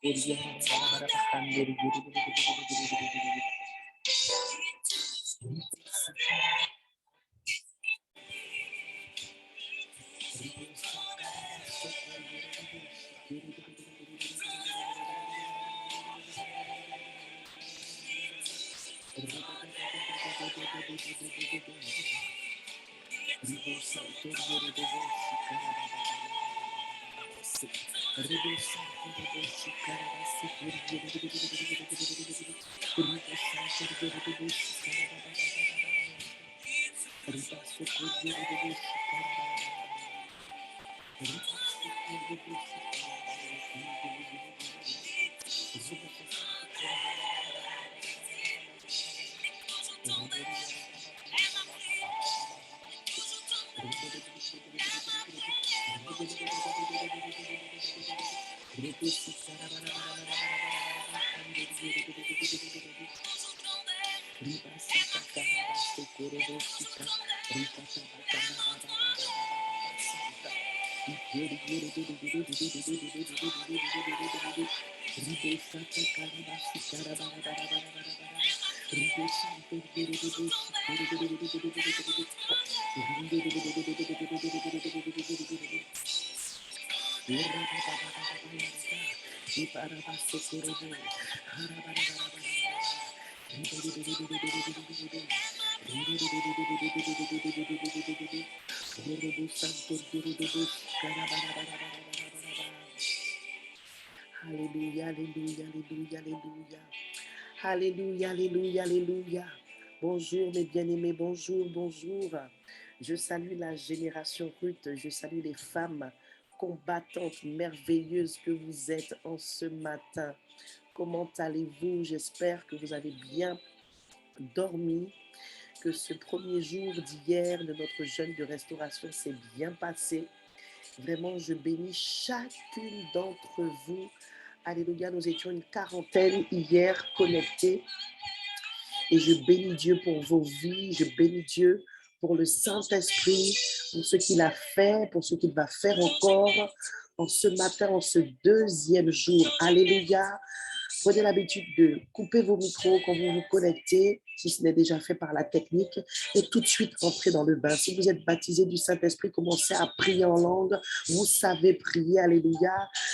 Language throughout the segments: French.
Alléluia, alléluia, alléluia, alléluia. Alléluia, alléluia, alléluia. Bonjour mes bien-aimés, bonjour, bonjour. Je salue la génération Ruth, je salue les femmes combattantes merveilleuses que vous êtes en ce matin. Comment allez-vous? J'espère que vous avez bien dormi, que ce premier jour d'hier de notre jeûne de restauration s'est bien passé. Vraiment, je bénis chacune d'entre vous. Alléluia, nous étions une quarantaine hier connectés. Et je bénis Dieu pour vos vies, je bénis Dieu pour le Saint-Esprit, pour ce qu'il a fait, pour ce qu'il va faire encore en ce matin, en ce deuxième jour. Alléluia. Prenez l'habitude de couper vos micros quand vous vous connectez, si ce n'est déjà fait par la technique, et tout de suite entrez dans le bain. Si vous êtes baptisé du Saint-Esprit, commencez à prier en langue. Vous savez prier, alléluia.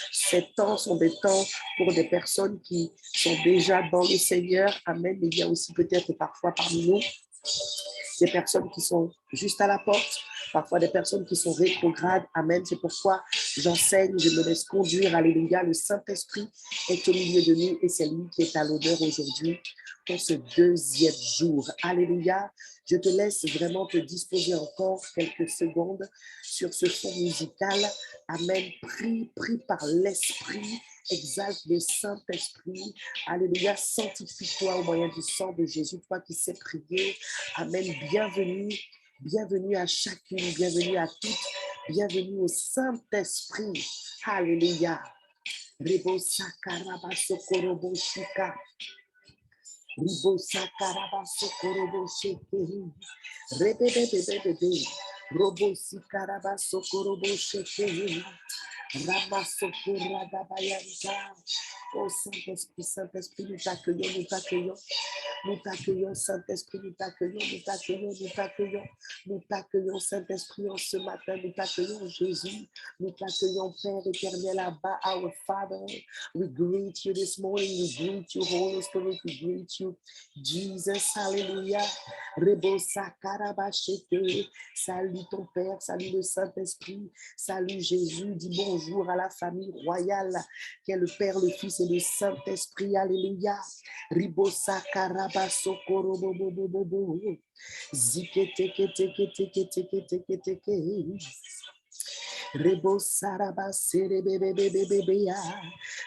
Ces temps sont des temps pour des personnes qui sont déjà dans le Seigneur. Amen. Mais il y a aussi peut-être parfois parmi nous des personnes qui sont juste à la porte, parfois des personnes qui sont rétrogrades. Amen. C'est pourquoi j'enseigne, je me laisse conduire. Alléluia. Le Saint-Esprit est au milieu de nous et c'est lui qui est à l'honneur aujourd'hui pour ce deuxième jour. Alléluia. Je te laisse vraiment te disposer encore quelques secondes sur ce son musical. Amen. Prie par l'Esprit. Exalte le Saint-Esprit. Alléluia. Sanctifie-toi au moyen du sang de Jésus, toi qui sais prier. Amen. Bienvenue. Bienvenue à chacune. Bienvenue à toutes. Bienvenue au Saint-Esprit. Alléluia. Rebo sakaraba sokorobo shika. Rebo sakaraba sokorobo sheke. Rebebebebebe. Robo sikaraba sokorobo sheke. Ramasokora-dabayanta. Oh Saint-Esprit, Saint-Esprit, nous t'accueillons, nous t'accueillons. Nous t'accueillons, Saint-Esprit, nous t'accueillons, nous t'accueillons, nous t'accueillons. Nous t'accueillons, Saint-Esprit, en ce matin. Nous t'accueillons, Jésus. Nous t'accueillons, Père éternel, Abba, our Father. We greet you this morning. We greet you, Holy Spirit. We greet you, Jesus. Hallelujah. Rebo sakarabashete. Salut ton Père, salut le Saint-Esprit. Salut Jésus. Dis bonjour à la famille royale qui est le Père, le Fils et le Saint-Esprit. Alléluia. Ribosa karaba sokoro bobo bobo bobo. Zikete kete kete kete kete kete kete. Rebo saraba serebebebebebea.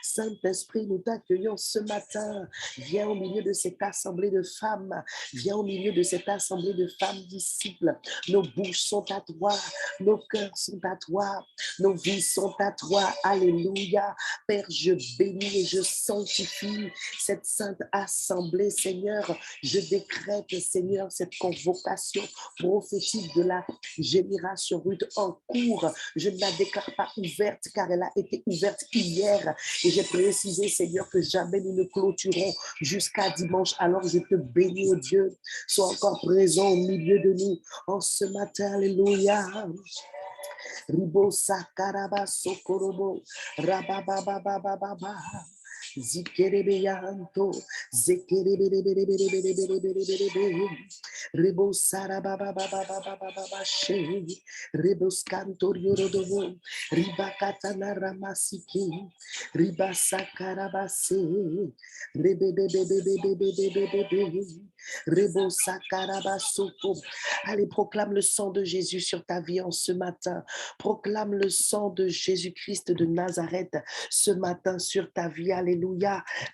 Saint-Esprit, nous t'accueillons ce matin. Viens au milieu de cette assemblée de femmes. Viens au milieu de cette assemblée de femmes disciples. Nos bouches sont à toi. Nos cœurs sont à toi. Nos vies sont à toi. Alléluia. Père, je bénis et je sanctifie cette sainte assemblée, Seigneur. Je décrète, Seigneur, cette convocation prophétique de la génération Ruth en cours. Je ne la déclare pas ouverte car elle a été ouverte hier. Et j'ai précisé, Seigneur, que jamais nous ne clôturons jusqu'à dimanche. Alors je te bénis, oh Dieu. Sois encore présent au milieu de nous en ce matin. Alléluia. Ribo sakaraba sokorobo rababababababa. Zikerebeyanto, zekerebereberebereberebereberebe, Rebo sarabababababababashe, Rebo scantoriorodovo, Ribakatana ramasiki, Ribasakarabase, Rebebebebebebebebebebe, Rebo sakarabasoko. Allez, proclame le sang de Jésus sur ta vie en ce matin. Proclame le sang de Jésus-Christ de Nazareth ce matin sur ta vie. Alléluia.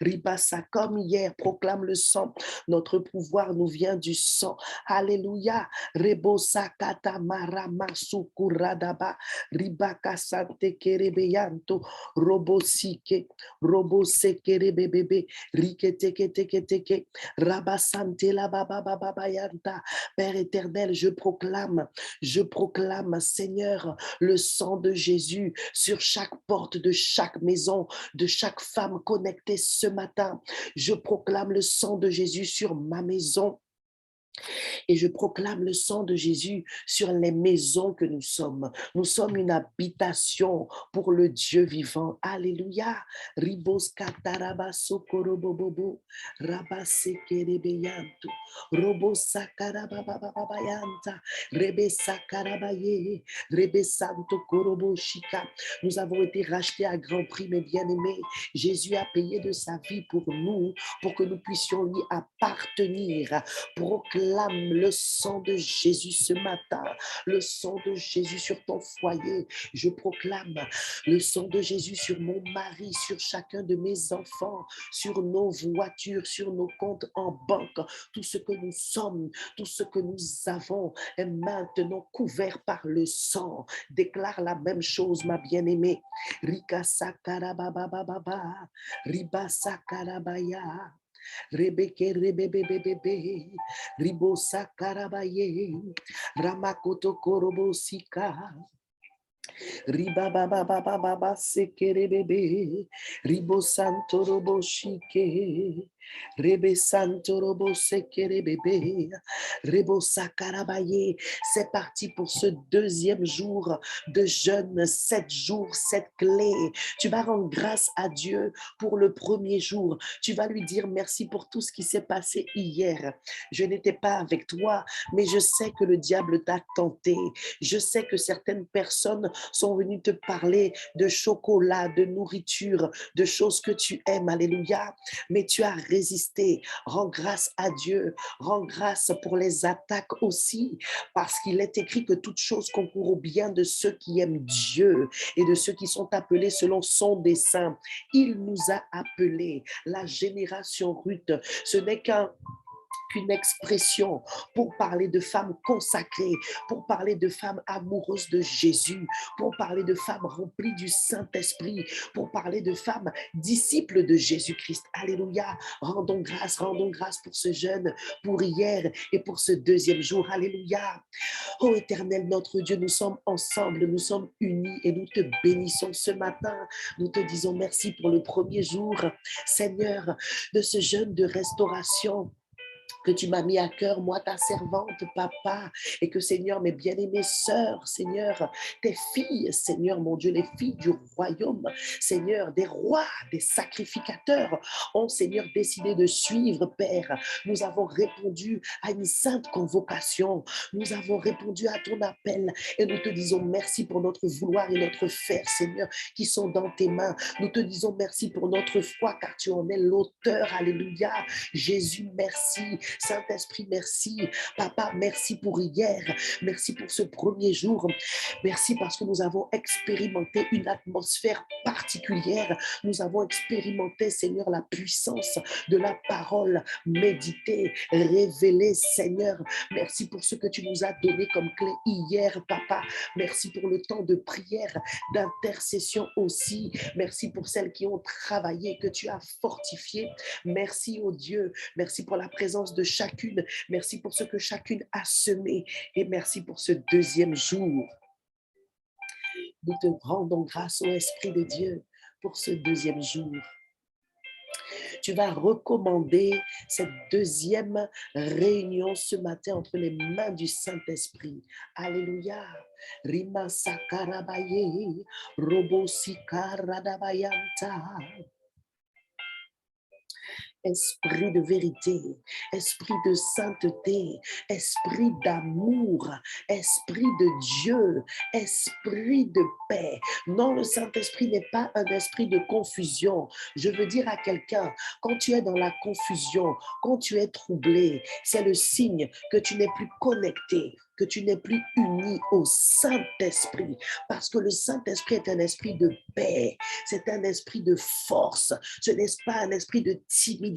Ribasa, comme hier, proclame le sang. Notre pouvoir nous vient du sang. Alléluia. Rebosa kata marama sukuradaba. Ribaka sante kerebeyanto. Robosike. Robose kerebebebe. Riketeke teke teke. Rabasante la baba baba yanta. Père éternel, je proclame, Seigneur, le sang de Jésus sur chaque porte de chaque maison, de chaque femme connectée ce matin. Je proclame le sang de Jésus sur ma maison. Et je proclame le sang de Jésus sur les maisons que nous sommes. Nous sommes une habitation pour le Dieu vivant. Alléluia. Ribos kataraba sokorobobobo. Rabasekerebeyanto. Robo sakarabababayanta. Rebe sakarabaye. Rebe santo korobo shika. Nous avons été rachetés à grand prix, mes bien-aimés. Jésus a payé de sa vie pour nous, pour que nous puissions lui appartenir. Proclame le sang de Jésus ce matin, le sang de Jésus sur ton foyer. Je proclame le sang de Jésus sur mon mari, sur chacun de mes enfants, sur nos voitures, sur nos comptes en banque. Tout ce que nous sommes, tout ce que nous avons est maintenant couvert par le sang. Déclare la même chose, ma bien-aimée. Rika sakarababababa, riba sakarabaya. Rebeke rebebebebebe, ribosa karabaye, ramakoto korobosika. Riba baba baba baba sekerebebe, ribo santo robo shike, rebe santo robo sekerebebe, rebo sakarabaye. C'est parti pour ce deuxième jour de jeûne, 7 jours, 7 clés. Tu vas rendre grâce à Dieu pour le premier jour. Tu vas lui dire merci pour tout ce qui s'est passé hier. Je n'étais pas avec toi, mais je sais que le diable t'a tenté. Je sais que certaines personnes sont venus te parler de chocolat, de nourriture, de choses que tu aimes, alléluia. Mais tu as résisté. Rends grâce à Dieu. Rends grâce pour les attaques aussi, parce qu'il est écrit que toute chose concourt au bien de ceux qui aiment Dieu et de ceux qui sont appelés selon son dessein. Il nous a appelés, la génération Ruth. Ce n'est qu'une expression pour parler de femmes consacrées, pour parler de femmes amoureuses de Jésus, pour parler de femmes remplies du Saint-Esprit, pour parler de femmes disciples de Jésus-Christ. Alléluia. Rendons grâce pour ce jeûne, pour hier et pour ce deuxième jour. Alléluia. Oh Éternel, notre Dieu, nous sommes ensemble, nous sommes unis et nous te bénissons ce matin. Nous te disons merci pour le premier jour, Seigneur, de ce jeûne de restauration que tu m'as mis à cœur, moi, ta servante, papa, et que, Seigneur, mes bien-aimées sœurs, Seigneur, tes filles, Seigneur, mon Dieu, les filles du royaume, Seigneur, des rois, des sacrificateurs, ont, Seigneur, décidé de suivre, Père. Nous avons répondu à une sainte convocation, nous avons répondu à ton appel, et nous te disons merci pour notre vouloir et notre faire, Seigneur, qui sont dans tes mains. Nous te disons merci pour notre foi, car tu en es l'auteur, alléluia. Jésus, merci. Saint-Esprit, merci. Papa, merci pour hier. Merci pour ce premier jour. Merci parce que nous avons expérimenté une atmosphère particulière. Nous avons expérimenté, Seigneur, la puissance de la parole méditée, révélée, Seigneur. Merci pour ce que tu nous as donné comme clé hier, Papa. Merci pour le temps de prière, d'intercession aussi. Merci pour celles qui ont travaillé, que tu as fortifié. Merci, oh Dieu. Merci pour la présence de chacune. Merci pour ce que chacune a semé. Et merci pour ce deuxième jour Nous te rendons grâce, ô Esprit de Dieu, pour ce deuxième jour. Tu vas recommander cette deuxième réunion ce matin entre les mains du Saint-Esprit. Alléluia. Rima sakarabaye, robo sikaradabayanta. Esprit de vérité, esprit de sainteté, esprit d'amour, esprit de Dieu, esprit de paix. Non, le Saint-Esprit n'est pas un esprit de confusion. Je veux dire à quelqu'un, quand tu es dans la confusion, quand tu es troublé, c'est le signe que tu n'es plus connecté, que tu n'es plus uni au Saint-Esprit. Parce que le Saint-Esprit est un esprit de paix, c'est un esprit de force, ce n'est pas un esprit de timidité.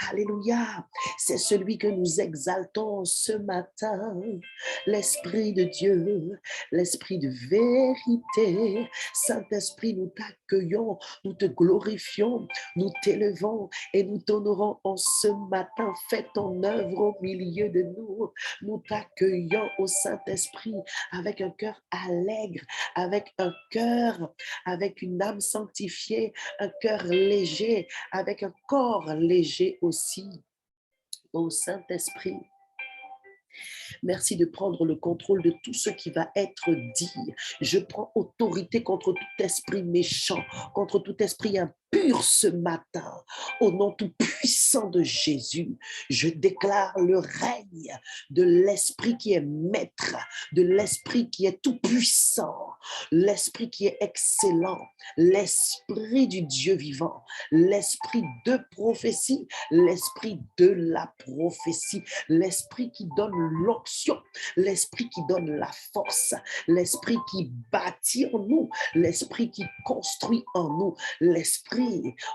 Alléluia, c'est celui que nous exaltons ce matin, l'Esprit de Dieu, l'Esprit de vérité. Saint-Esprit, nous t'accueillons, nous te glorifions, nous t'élevons et nous t'honorons en ce matin. Fais ton œuvre au milieu de nous. Nous t'accueillons au Saint-Esprit avec un cœur allègre, avec un cœur, avec une âme sanctifiée, un cœur léger, avec un corps léger aussi. Ô Saint-Esprit, merci de prendre le contrôle de tout ce qui va être dit. Je prends autorité contre tout esprit méchant, contre tout esprit impur ce matin. Au nom tout puissant de Jésus, je déclare le règne de l'esprit qui est maître, de l'esprit qui est tout puissant, l'esprit qui est excellent, l'esprit du Dieu vivant, l'esprit de prophétie, l'esprit de la prophétie, l'esprit qui donne l'onction, l'esprit qui donne la force, l'esprit qui bâtit en nous, l'esprit qui construit en nous, l'esprit,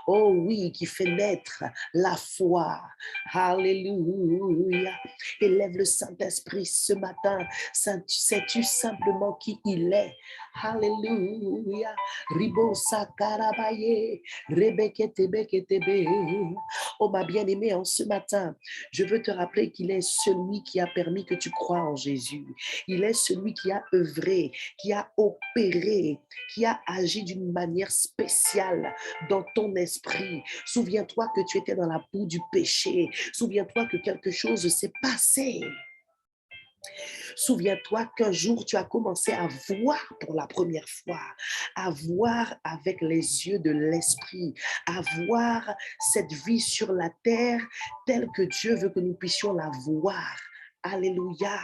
oh oui, qui fait naître la foi. Alléluia. Élève le Saint-Esprit ce matin. Sais-tu simplement qui il est? Alléluia. Ribo sakarabaye, rebeketebeketebe. Oh ma bien-aimée, en ce matin, je veux te rappeler qu'il est celui qui a permis que tu crois en Jésus. Il est celui qui a œuvré, qui a opéré, qui a agi d'une manière spéciale dans ton esprit. Souviens-toi que tu étais dans la boue du péché. Souviens-toi que quelque chose s'est passé. Souviens-toi qu'un jour, tu as commencé à voir pour la première fois, à voir avec les yeux de l'esprit, à voir cette vie sur la terre telle que Dieu veut que nous puissions la voir. Alléluia.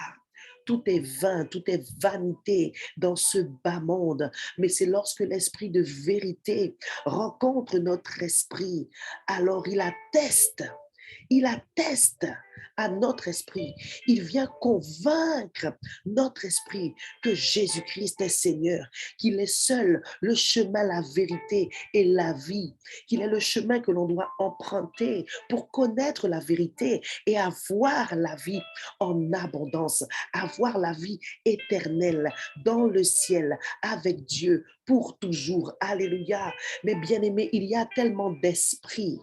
Tout est vain, tout est vanité dans ce bas monde. Mais c'est lorsque l'esprit de vérité rencontre notre esprit, alors il atteste à notre esprit. Il vient convaincre notre esprit que Jésus-Christ est Seigneur, qu'il est seul le chemin, la vérité et la vie, qu'il est le chemin que l'on doit emprunter pour connaître la vérité et avoir la vie en abondance, avoir la vie éternelle dans le ciel avec Dieu pour toujours. Alléluia. Mais bien-aimés, il y a tellement d'esprit.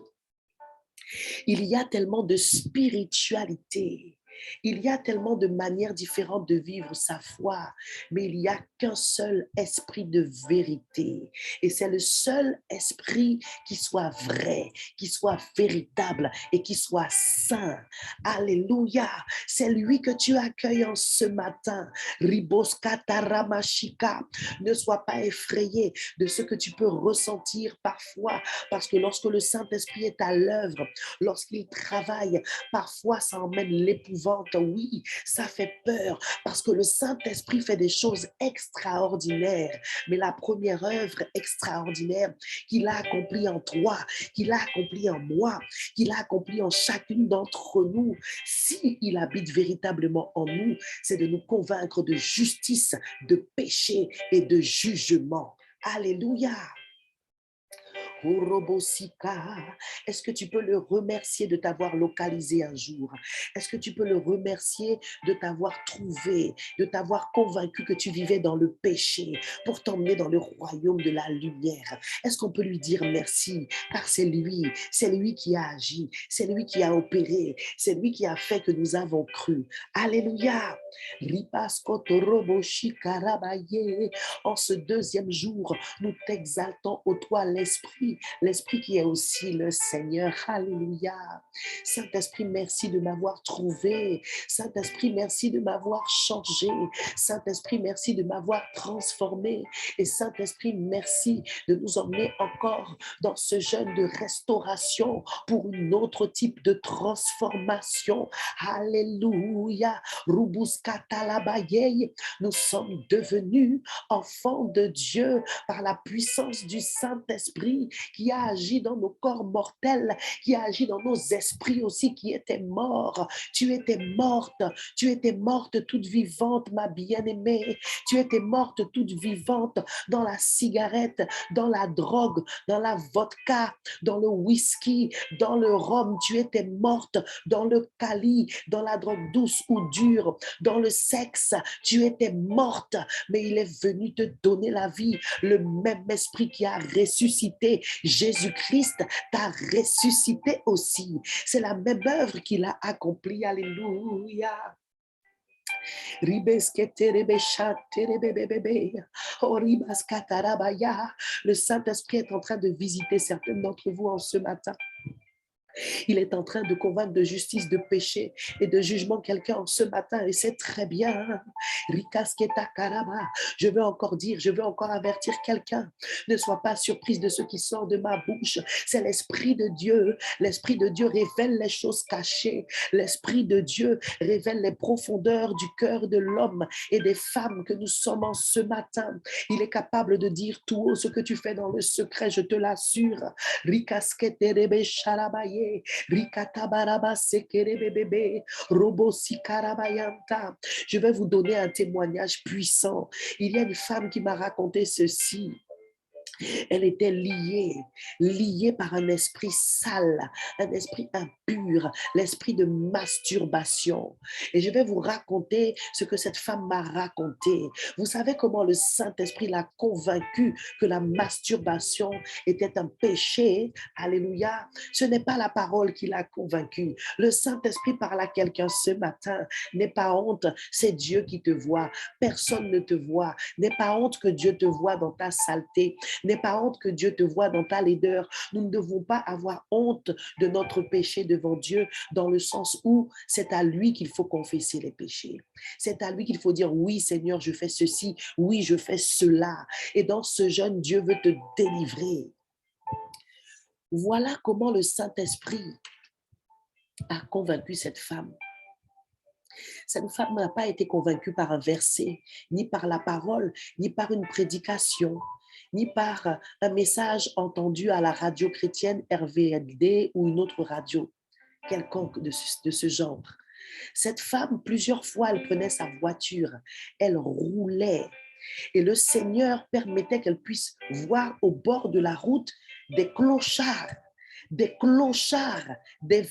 Il y a tellement de spiritualité. Il y a tellement de manières différentes de vivre sa foi, mais il n'y a qu'un seul esprit de vérité. Et c'est le seul esprit qui soit vrai, qui soit véritable et qui soit saint. Alléluia. C'est lui que tu accueilles en ce matin. Riboskataramashika. Ne sois pas effrayé de ce que tu peux ressentir parfois, parce que lorsque le Saint-Esprit est à l'œuvre, lorsqu'il travaille, parfois ça emmène l'épouvante. Oui, ça fait peur parce que le Saint-Esprit fait des choses extraordinaires. Mais la première œuvre extraordinaire qu'il a accomplie en toi, qu'il a accomplie en moi, qu'il a accomplie en chacune d'entre nous, s'il habite véritablement en nous, c'est de nous convaincre de justice, de péché et de jugement. Alléluia. Urobosika. Est-ce que tu peux le remercier de t'avoir localisé un jour? Est-ce que tu peux le remercier de t'avoir trouvé, de t'avoir convaincu que tu vivais dans le péché pour t'emmener dans le royaume de la lumière? Est-ce qu'on peut lui dire merci? Car c'est lui qui a agi, c'est lui qui a opéré, c'est lui qui a fait que nous avons cru. Alléluia. Ripaskotoroboshikarabaye. En ce deuxième jour, nous t'exaltons au toi l'Esprit, l'Esprit qui est aussi le Seigneur. Alléluia. Saint-Esprit, merci de m'avoir trouvé. Saint-Esprit, merci de m'avoir changé. Saint-Esprit, merci de m'avoir transformé. Et Saint-Esprit, merci de nous emmener encore dans ce jeûne de restauration pour un autre type de transformation. Alléluia. Rubuskatalabaye. Nous sommes devenus enfants de Dieu par la puissance du Saint-Esprit qui a agi dans nos corps mortels, qui a agi dans nos esprits aussi qui étaient morts. Tu étais morte toute vivante, ma bien-aimée. Tu étais morte toute vivante dans la cigarette, dans la drogue, dans la vodka, dans le whisky, dans le rhum. Tu étais morte dans le kali, dans la drogue douce ou dure, dans le sexe. Tu étais morte, mais il est venu te donner la vie. Le même esprit qui a ressuscité Jésus-Christ t'a ressuscité aussi. C'est la même œuvre qu'il a accomplie. Alléluia. Le Saint-Esprit est en train de visiter certains d'entre vous en ce matin. Il est en train de convaincre de justice, de péché et de jugement quelqu'un ce matin et c'est très bien. Je veux encore dire, je veux encore avertir quelqu'un. Ne sois pas surprise de ce qui sort de ma bouche. C'est l'Esprit de Dieu. L'Esprit de Dieu révèle les choses cachées. L'Esprit de Dieu révèle les profondeurs du cœur de l'homme et des femmes que nous sommes en ce matin. Il est capable de dire tout haut ce que tu fais dans le secret, je te l'assure. Rikaskete sharabaye, rikatabaraba sekerebebebe, robosi karabayanta. Je vais vous donner un témoignage puissant. Il y a une femme qui m'a raconté ceci. Elle était liée par un esprit sale, un esprit impur, l'esprit de masturbation. Et je vais vous raconter ce que cette femme m'a raconté. Vous savez comment le Saint-Esprit l'a convaincue que la masturbation était un péché? Alléluia. Ce n'est pas la parole qui l'a convaincue. Le Saint-Esprit parle à quelqu'un ce matin. N'aie pas honte, c'est Dieu qui te voit. Personne ne te voit. N'aie pas honte que Dieu te voit dans ta saleté. N'aie pas honte que Dieu te voit dans ta laideur. Nous ne devons pas avoir honte de notre péché devant Dieu dans le sens où c'est à lui qu'il faut confesser les péchés. C'est à lui qu'il faut dire oui Seigneur, je fais ceci, oui je fais cela. Et dans ce jeûne, Dieu veut te délivrer. Voilà comment le Saint-Esprit a convaincu cette femme. Cette femme n'a pas été convaincue par un verset, ni par la parole, ni par une prédication, ni par un message entendu à la radio chrétienne RVLD ou une autre radio quelconque de ce genre. Cette femme, plusieurs fois, elle prenait sa voiture, elle roulait et le Seigneur permettait qu'elle puisse voir au bord de la route des clochards, des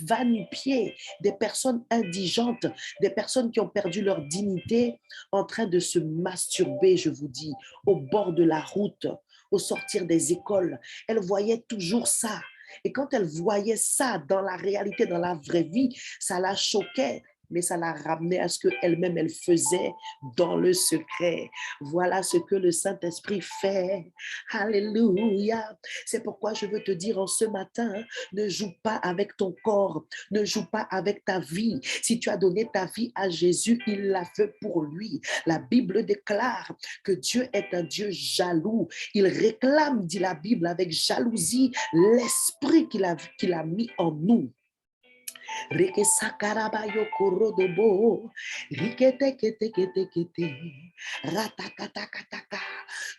va-nu-pieds, des personnes indigentes, des personnes qui ont perdu leur dignité en train de se masturber, je vous dis, au bord de la route, au sortir des écoles. Elle voyait toujours ça. Et quand elle voyait ça dans la réalité, dans la vraie vie, ça la choquait, mais ça la ramenait à ce qu'elle-même, elle faisait dans le secret. Voilà ce que le Saint-Esprit fait. Alléluia. C'est pourquoi je veux te dire en ce matin, ne joue pas avec ton corps, ne joue pas avec ta vie. Si tu as donné ta vie à Jésus, il l'a fait pour lui. La Bible déclare que Dieu est un Dieu jaloux. Il réclame, dit la Bible, avec jalousie, l'esprit qu'il a mis en nous.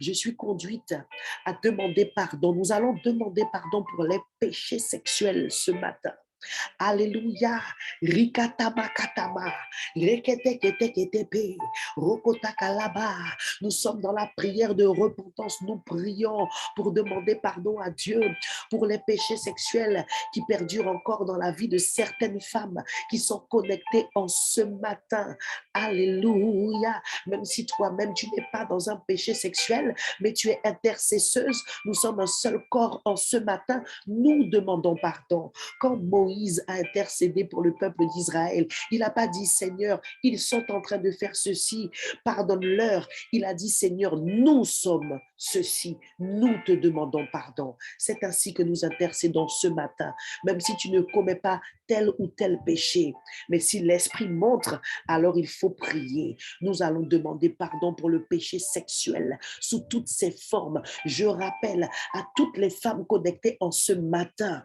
Je suis conduite à demander pardon. Nous allons demander pardon pour les péchés sexuels ce matin. Alléluia. Rikatamakatama. Reketeketeketepe. Rokotakalaba. Nous sommes dans la prière de repentance. Nous prions pour demander pardon à Dieu pour les péchés sexuels qui perdurent encore dans la vie de certaines femmes qui sont connectées en ce matin. Alléluia. Même si toi-même, tu n'es pas dans un péché sexuel, mais tu es intercesseuse, nous sommes un seul corps en ce matin. Nous demandons pardon. Quand Moïse a intercédé pour le peuple d'Israël, il n'a pas dit, Seigneur, ils sont en train de faire ceci, pardonne-leur. Il a dit, Seigneur, nous sommes ceci, nous te demandons pardon. C'est ainsi que nous intercédons ce matin, même si tu ne commets pas tel ou tel péché. Mais si l'Esprit montre, alors il faut prier. Nous allons demander pardon pour le péché sexuel sous toutes ses formes. Je rappelle à toutes les femmes connectées en ce matin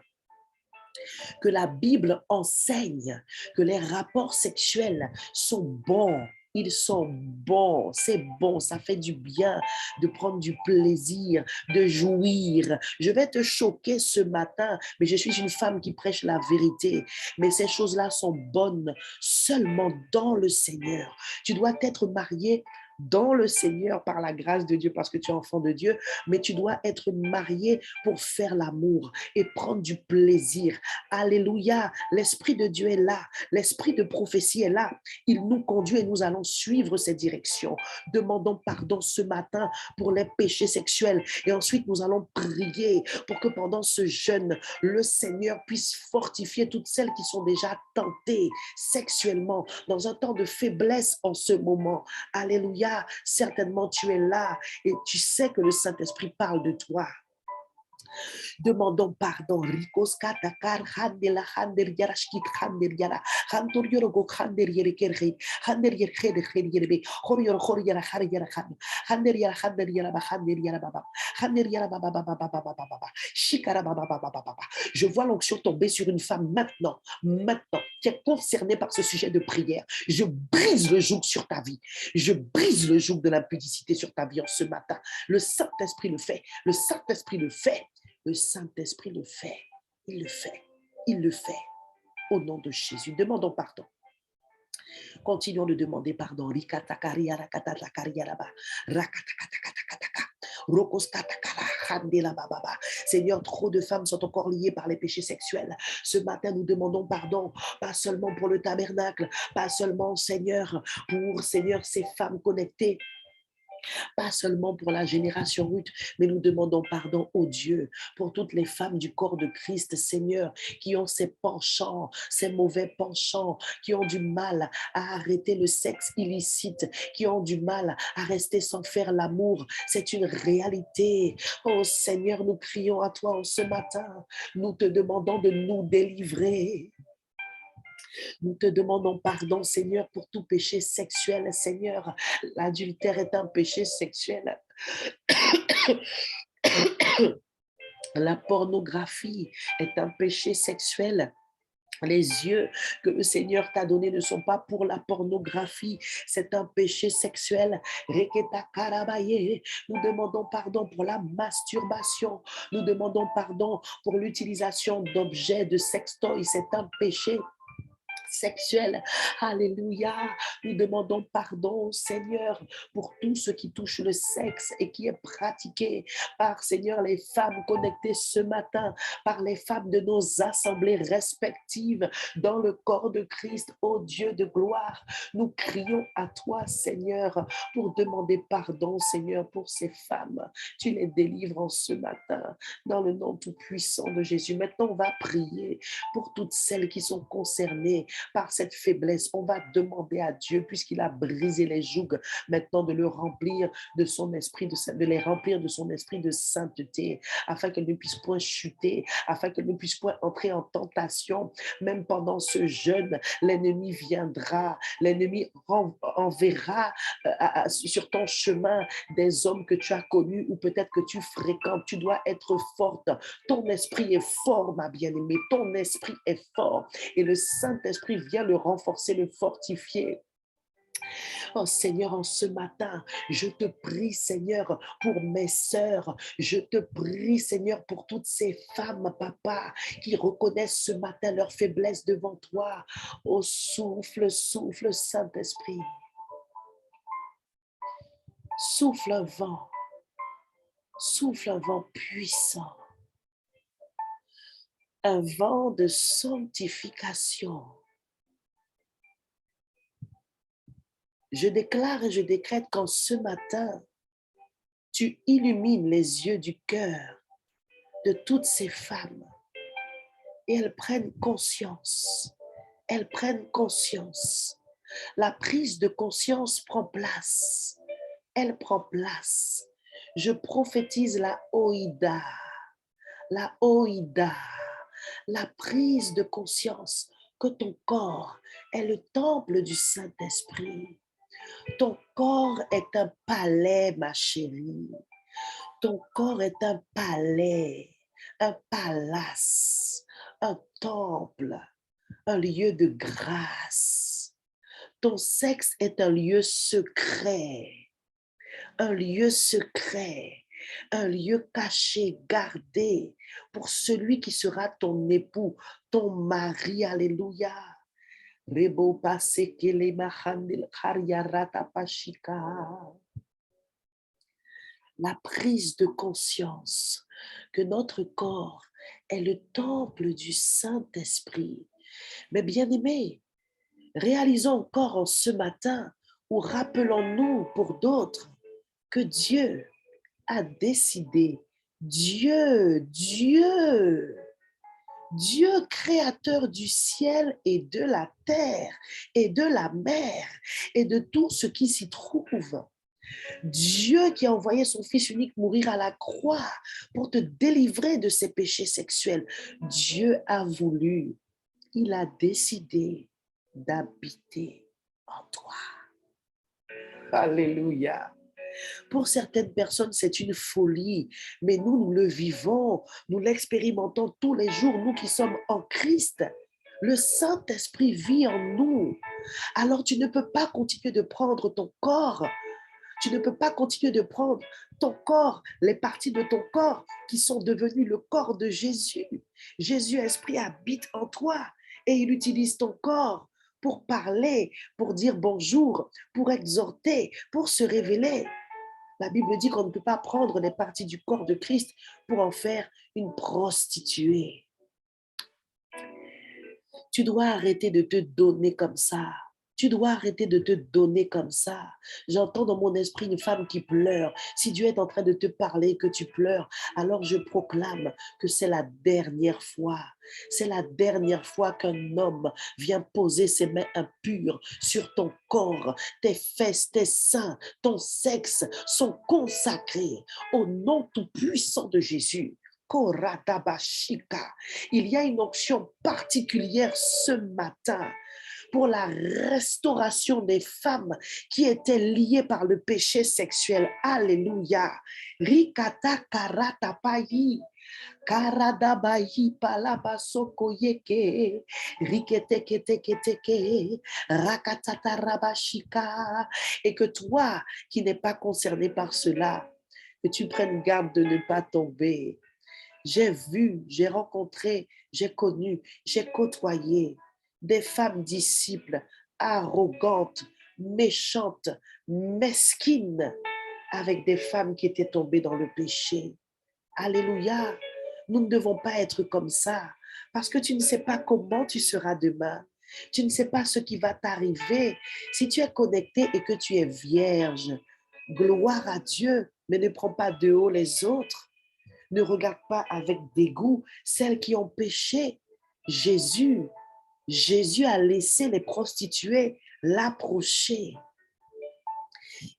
que la Bible enseigne que les rapports sexuels sont bons. Ils sont bons, c'est bon, ça fait du bien de prendre du plaisir, de jouir. Je vais te choquer ce matin, mais je suis une femme qui prêche la vérité. Mais ces choses-là sont bonnes seulement dans le Seigneur. Tu dois être marié dans le Seigneur par la grâce de Dieu parce que tu es enfant de Dieu, mais tu dois être marié pour faire l'amour et prendre du plaisir. Alléluia, l'Esprit de Dieu est là, l'Esprit de prophétie est là. Il nous conduit et nous allons suivre ces directions. Demandons pardon ce matin pour les péchés sexuels et ensuite nous allons prier pour que pendant ce jeûne, le Seigneur puisse fortifier toutes celles qui sont déjà tentées sexuellement dans un temps de faiblesse en ce moment. Alléluia. Certainement, tu es là et tu sais que le Saint-Esprit parle de toi. Demandons pardon. Rikos katakar handela hander yarashkit hander yara. Hantor yorogo hander yerekerhe. Hander yerkhed yerbe. Horior horiara har yara han. Hander yara hander yara ba hander yara baba. Hander yara baba baba baba baba baba. Shikara baba baba baba. Je vois l'onction tomber sur une femme maintenant. Maintenant, qui est concernée par ce sujet de prière. Je brise le joug sur ta vie. Je brise le joug de l'impudicité sur ta vie en ce matin. Le Saint-Esprit le fait. Le Saint-Esprit le fait. Le Saint-Esprit le fait. Il le fait. Il le fait. Au nom de Jésus. Demandons pardon. Continuons de demander pardon. Seigneur, trop de femmes sont encore liées par les péchés sexuels. Ce matin, nous demandons pardon, pas seulement pour le tabernacle, pas seulement, Seigneur, pour, Seigneur, ces femmes connectées, pas seulement pour la génération Ruth, mais nous demandons pardon au Dieu pour toutes les femmes du corps de Christ, Seigneur, qui ont ces penchants, ces mauvais penchants, qui ont du mal à arrêter le sexe illicite, qui ont du mal à rester sans faire l'amour. C'est une réalité. Oh Seigneur, nous crions à toi ce matin. Nous te demandons de nous délivrer. Nous te demandons pardon, Seigneur, pour tout péché sexuel, Seigneur. L'adultère est un péché sexuel. La pornographie est un péché sexuel. Les yeux que le Seigneur t'a donnés ne sont pas pour la pornographie, c'est un péché sexuel. Nous demandons pardon pour la masturbation. Nous demandons pardon pour l'utilisation d'objets de sextoy, c'est un péché sexuelle. Alléluia. Nous demandons pardon, Seigneur, pour tout ce qui touche le sexe et qui est pratiqué par, Seigneur, les femmes connectées ce matin, par les femmes de nos assemblées respectives dans le corps de Christ. Ô Dieu de gloire, nous crions à toi, Seigneur, pour demander pardon, Seigneur, pour ces femmes. Tu les délivres en ce matin dans le nom tout-puissant de Jésus. Maintenant, on va prier pour toutes celles qui sont concernées par cette faiblesse. On va demander à Dieu, puisqu'il a brisé les jougs, maintenant de le remplir de son esprit, de les remplir de son esprit de sainteté, afin qu'elles ne puissent point chuter, afin qu'elles ne puissent point entrer en tentation. Même pendant ce jeûne, l'ennemi viendra, l'ennemi enverra sur ton chemin des hommes que tu as connus ou peut-être que tu fréquentes. Tu dois être forte. Ton esprit est fort, ma bien-aimée. Ton esprit est fort. Et le Saint-Esprit vient le renforcer, le fortifier. Oh Seigneur, en ce matin, je te prie, Seigneur, pour mes sœurs. Je te prie, Seigneur, pour toutes ces femmes, papa, qui reconnaissent ce matin leur faiblesse devant toi. Oh, souffle, souffle, Saint-Esprit. Souffle un vent puissant, un vent de sanctification. Je déclare et je décrète qu'en ce matin, tu illumines les yeux du cœur de toutes ces femmes et elles prennent conscience. Elles prennent conscience. La prise de conscience prend place. Elle prend place. Je prophétise la oïda, la prise de conscience que ton corps est le temple du Saint-Esprit. Ton corps est un palais, ma chérie. Ton corps est un palais, un palace, un temple, un lieu de grâce. Ton sexe est un lieu secret, un lieu secret, un lieu caché, gardé pour celui qui sera ton époux, ton mari. Alléluia. Rebo pase kele mahandil karyarata pashika. La prise de conscience que notre corps est le temple du Saint-Esprit. Mais bien-aimés, réalisons encore en ce matin ou rappelons-nous pour d'autres que Dieu a décidé, Dieu, créateur du ciel et de la terre et de la mer et de tout ce qui s'y trouve. Dieu qui a envoyé son Fils unique mourir à la croix pour te délivrer de ses péchés sexuels. Dieu a voulu, il a décidé d'habiter en toi. Alléluia. Pour certaines personnes, c'est une folie, mais nous le vivons, nous l'expérimentons tous les jours, nous qui sommes en Christ. Le Saint-Esprit vit en nous. Alors tu ne peux pas continuer de prendre ton corps. Tu ne peux pas continuer de prendre ton corps, les parties de ton corps qui sont devenues le corps de Jésus. Jésus, Esprit, habite en toi et il utilise ton corps pour parler, pour dire bonjour, pour exhorter, pour se révéler. La Bible dit qu'on ne peut pas prendre les parties du corps de Christ pour en faire une prostituée. Tu dois arrêter de te donner comme ça. Tu dois arrêter de te donner comme ça. J'entends dans mon esprit une femme qui pleure. Si Dieu est en train de te parler et que tu pleures, alors je proclame que c'est la dernière fois. C'est la dernière fois qu'un homme vient poser ses mains impures sur ton corps. Tes fesses, tes seins, ton sexe sont consacrés au nom tout-puissant de Jésus. Il y a une onction particulière ce matin pour la restauration des femmes qui étaient liées par le péché sexuel. Alléluia. Rikata karata payi. Karadabayi palabasokoyeke. Riketekete rakatata rabashika. Et que toi qui n'es pas concerné par cela, que tu prennes garde de ne pas tomber. J'ai vu, j'ai rencontré, j'ai connu, j'ai côtoyé des femmes disciples arrogantes, méchantes, mesquines, avec des femmes qui étaient tombées dans le péché. Alléluia. Nous ne devons pas être comme ça parce que tu ne sais pas comment tu seras demain. Tu ne sais pas ce qui va t'arriver. Si tu es connecté et que tu es vierge, gloire à Dieu, mais ne prends pas de haut les autres. Ne regarde pas avec dégoût celles qui ont péché. Jésus a laissé les prostituées l'approcher.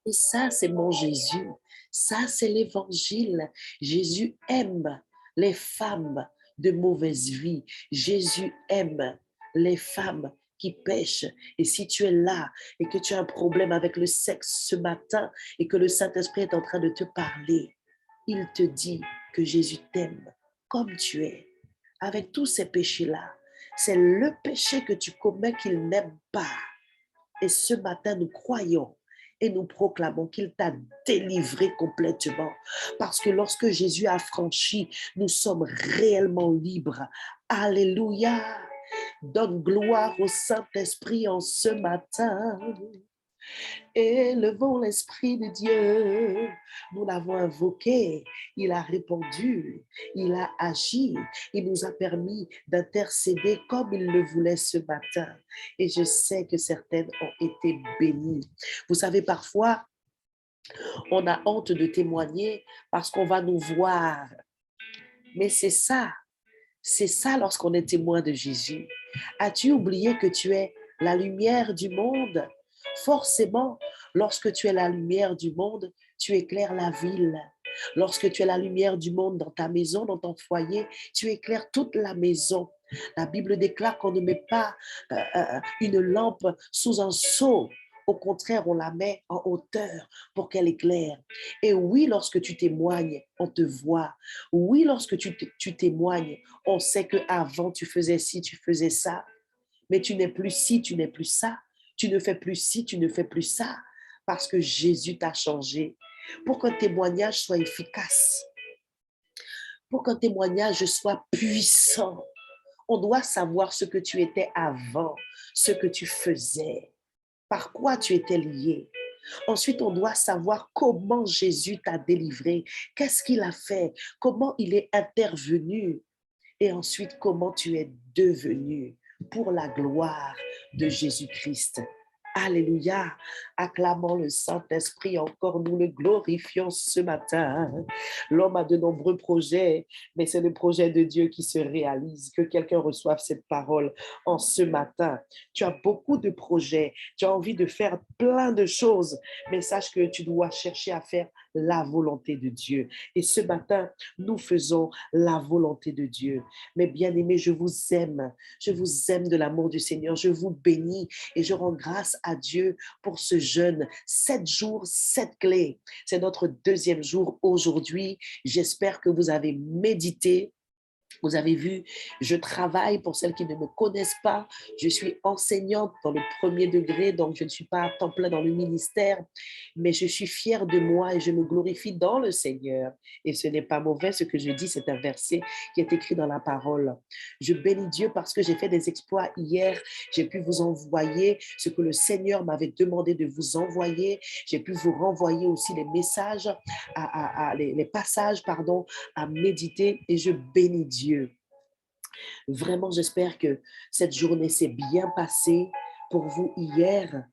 Et ça, c'est mon Jésus. Ça, c'est l'évangile. Jésus aime les femmes de mauvaise vie. Jésus aime les femmes qui pêchent. Et si tu es là et que tu as un problème avec le sexe ce matin et que le Saint-Esprit est en train de te parler, il te dit que Jésus t'aime comme tu es, avec tous ces péchés-là. C'est le péché que tu commets qu'il n'aime pas. Et ce matin, nous croyons et nous proclamons qu'il t'a délivré complètement. Parce que lorsque Jésus a franchi, nous sommes réellement libres. Alléluia. Donne gloire au Saint-Esprit en ce matin. Élevons l'Esprit de Dieu. Nous l'avons invoqué. Il a répondu. Il a agi. Il nous a permis d'intercéder comme il le voulait ce matin. Et je sais que certaines ont été bénies. Vous savez, parfois, on a honte de témoigner parce qu'on va nous voir. Mais c'est ça lorsqu'on est témoin de Jésus. As-tu oublié que tu es la lumière du monde? Forcément, lorsque tu es la lumière du monde, tu éclaires la ville. Lorsque tu es la lumière du monde dans ta maison, dans ton foyer, tu éclaires toute la maison. La Bible déclare qu'on ne met pas une lampe sous un seau. Au contraire, on la met en hauteur pour qu'elle éclaire. Et oui, lorsque tu témoignes, on te voit. Oui, lorsque tu témoignes, on sait qu'avant, tu faisais ci, tu faisais ça. Mais tu n'es plus ci, tu n'es plus ça. Tu ne fais plus ci, tu ne fais plus ça. Parce que Jésus t'a changé. Pour qu'un témoignage soit efficace, pour qu'un témoignage soit puissant, on doit savoir ce que tu étais avant, ce que tu faisais, par quoi tu étais lié. Ensuite, on doit savoir comment Jésus t'a délivré, qu'est-ce qu'il a fait, comment il est intervenu, et ensuite comment tu es devenu pour la gloire de Jésus-Christ. Alléluia. Acclamons le Saint-Esprit, encore nous le glorifions ce matin. L'homme a de nombreux projets, mais c'est le projet de Dieu qui se réalise. Que quelqu'un reçoive cette parole en ce matin. Tu as beaucoup de projets, tu as envie de faire plein de choses, mais sache que tu dois chercher à faire la volonté de Dieu. Et ce matin, nous faisons la volonté de Dieu. Mais bien-aimés, je vous aime de l'amour du Seigneur, je vous bénis et je rends grâce à Dieu pour ce jeûne. 7 jours, 7 clés. C'est notre deuxième jour aujourd'hui. J'espère que vous avez médité. Vous avez vu, je travaille, pour celles qui ne me connaissent pas, je suis enseignante dans le premier degré, donc je ne suis pas à temps plein dans le ministère, mais je suis fière de moi et je me glorifie dans le Seigneur. Et ce n'est pas mauvais ce que je dis, c'est un verset qui est écrit dans la parole. Je bénis Dieu parce que j'ai fait des exploits hier, j'ai pu vous envoyer ce que le Seigneur m'avait demandé de vous envoyer, j'ai pu vous renvoyer aussi les messages, les passages, pardon, à méditer et je bénis Dieu. Vraiment, j'espère que cette journée s'est bien passée pour vous hier.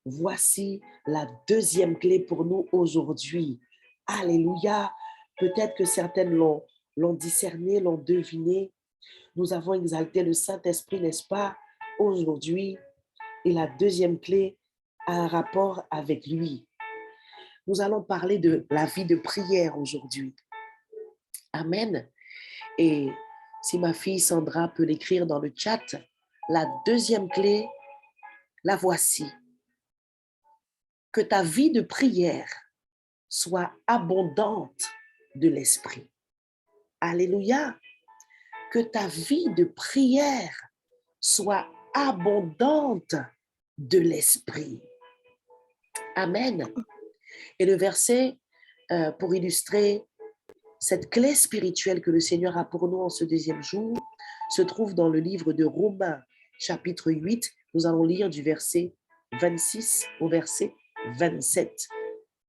Voici la deuxième clé pour nous aujourd'hui. Alléluia. Peut-être que certaines l'ont discerné, l'ont deviné. Nous avons exalté le Saint-Esprit, n'est-ce pas, aujourd'hui. Et la deuxième clé a un rapport avec lui. Nous allons parler de la vie de prière aujourd'hui. Amen. Et si ma fille Sandra peut l'écrire dans le chat, la deuxième clé, la voici. Que ta vie de prière soit abondante de l'esprit. Alléluia. Que ta vie de prière soit abondante de l'esprit. Amen. Et le verset pour illustrer cette clé spirituelle que le Seigneur a pour nous en ce deuxième jour se trouve dans le livre de Romains, chapitre 8. Nous allons lire du verset 26 au verset 27.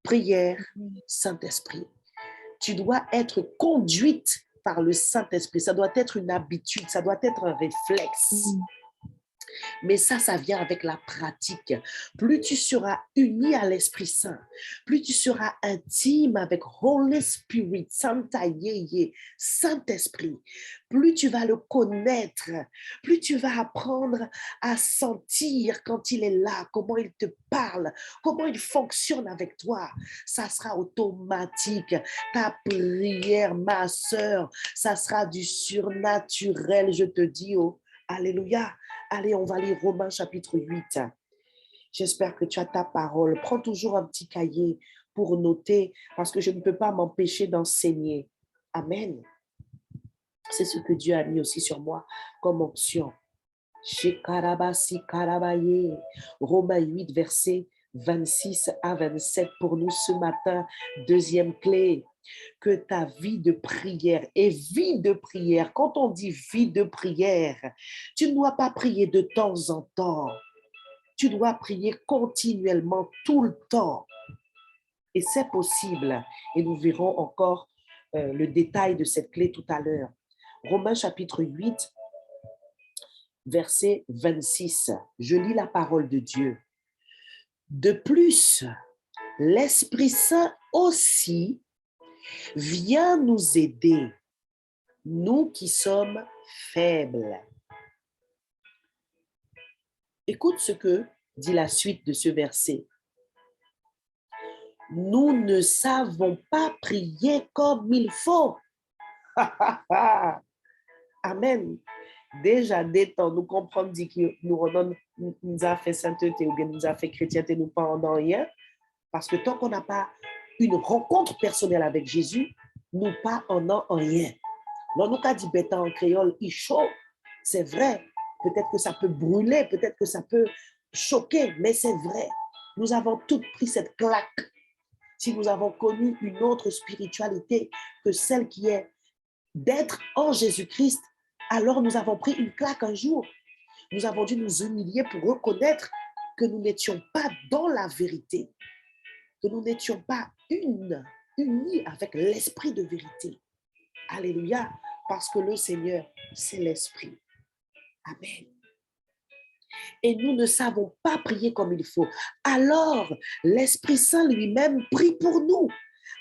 Prière, Saint-Esprit. Tu dois être conduite par le Saint-Esprit. Ça doit être une habitude, ça doit être un réflexe. Mais ça vient avec la pratique. Plus tu seras uni à l'Esprit Saint, plus tu seras intime avec Holy Spirit, Saint-Esprit, plus tu vas le connaître, plus tu vas apprendre à sentir quand il est là, comment il te parle, comment il fonctionne avec toi. Ça sera automatique. Ta prière, ma sœur, ça sera du surnaturel, je te dis. Oh, alléluia. Allez, on va lire Romains chapitre 8. J'espère que tu as ta parole. Prends toujours un petit cahier pour noter parce que je ne peux pas m'empêcher d'enseigner. Amen. C'est ce que Dieu a mis aussi sur moi comme option. Shekarabasi karabaye. Romains 8, verset 26 à 27 pour nous ce matin. Deuxième clé, que ta vie de prière et vie de prière. Quand on dit vie de prière, tu ne dois pas prier de temps en temps. Tu dois prier continuellement, tout le temps. Et c'est possible. Et nous verrons encore le détail de cette clé tout à l'heure. Romains chapitre 8, verset 26. Je lis la parole de Dieu. De plus, l'Esprit Saint aussi vient nous aider, nous qui sommes faibles. Écoute ce que dit la suite de ce verset. Nous ne savons pas prier comme il faut. Amen. Déjà, dès temps, nous comprenons que nous redonne, nous a fait sainteté ou bien nous a fait chrétienté, nous pas en rien. Parce que tant qu'on n'a pas une rencontre personnelle avec Jésus, nous pas en rien. Là, nous, quand dit bêta en créole, il chaud, c'est vrai. Peut-être que ça peut brûler, peut-être que ça peut choquer, mais c'est vrai. Nous avons toutes pris cette claque. Si nous avons connu une autre spiritualité que celle qui est d'être en Jésus-Christ, alors nous avons pris une claque un jour. Nous avons dû nous humilier pour reconnaître que nous n'étions pas dans la vérité, que nous n'étions pas unis avec l'esprit de vérité. Alléluia, parce que le Seigneur, c'est l'esprit. Amen. Et nous ne savons pas prier comme il faut. Alors, l'Esprit Saint lui-même prie pour nous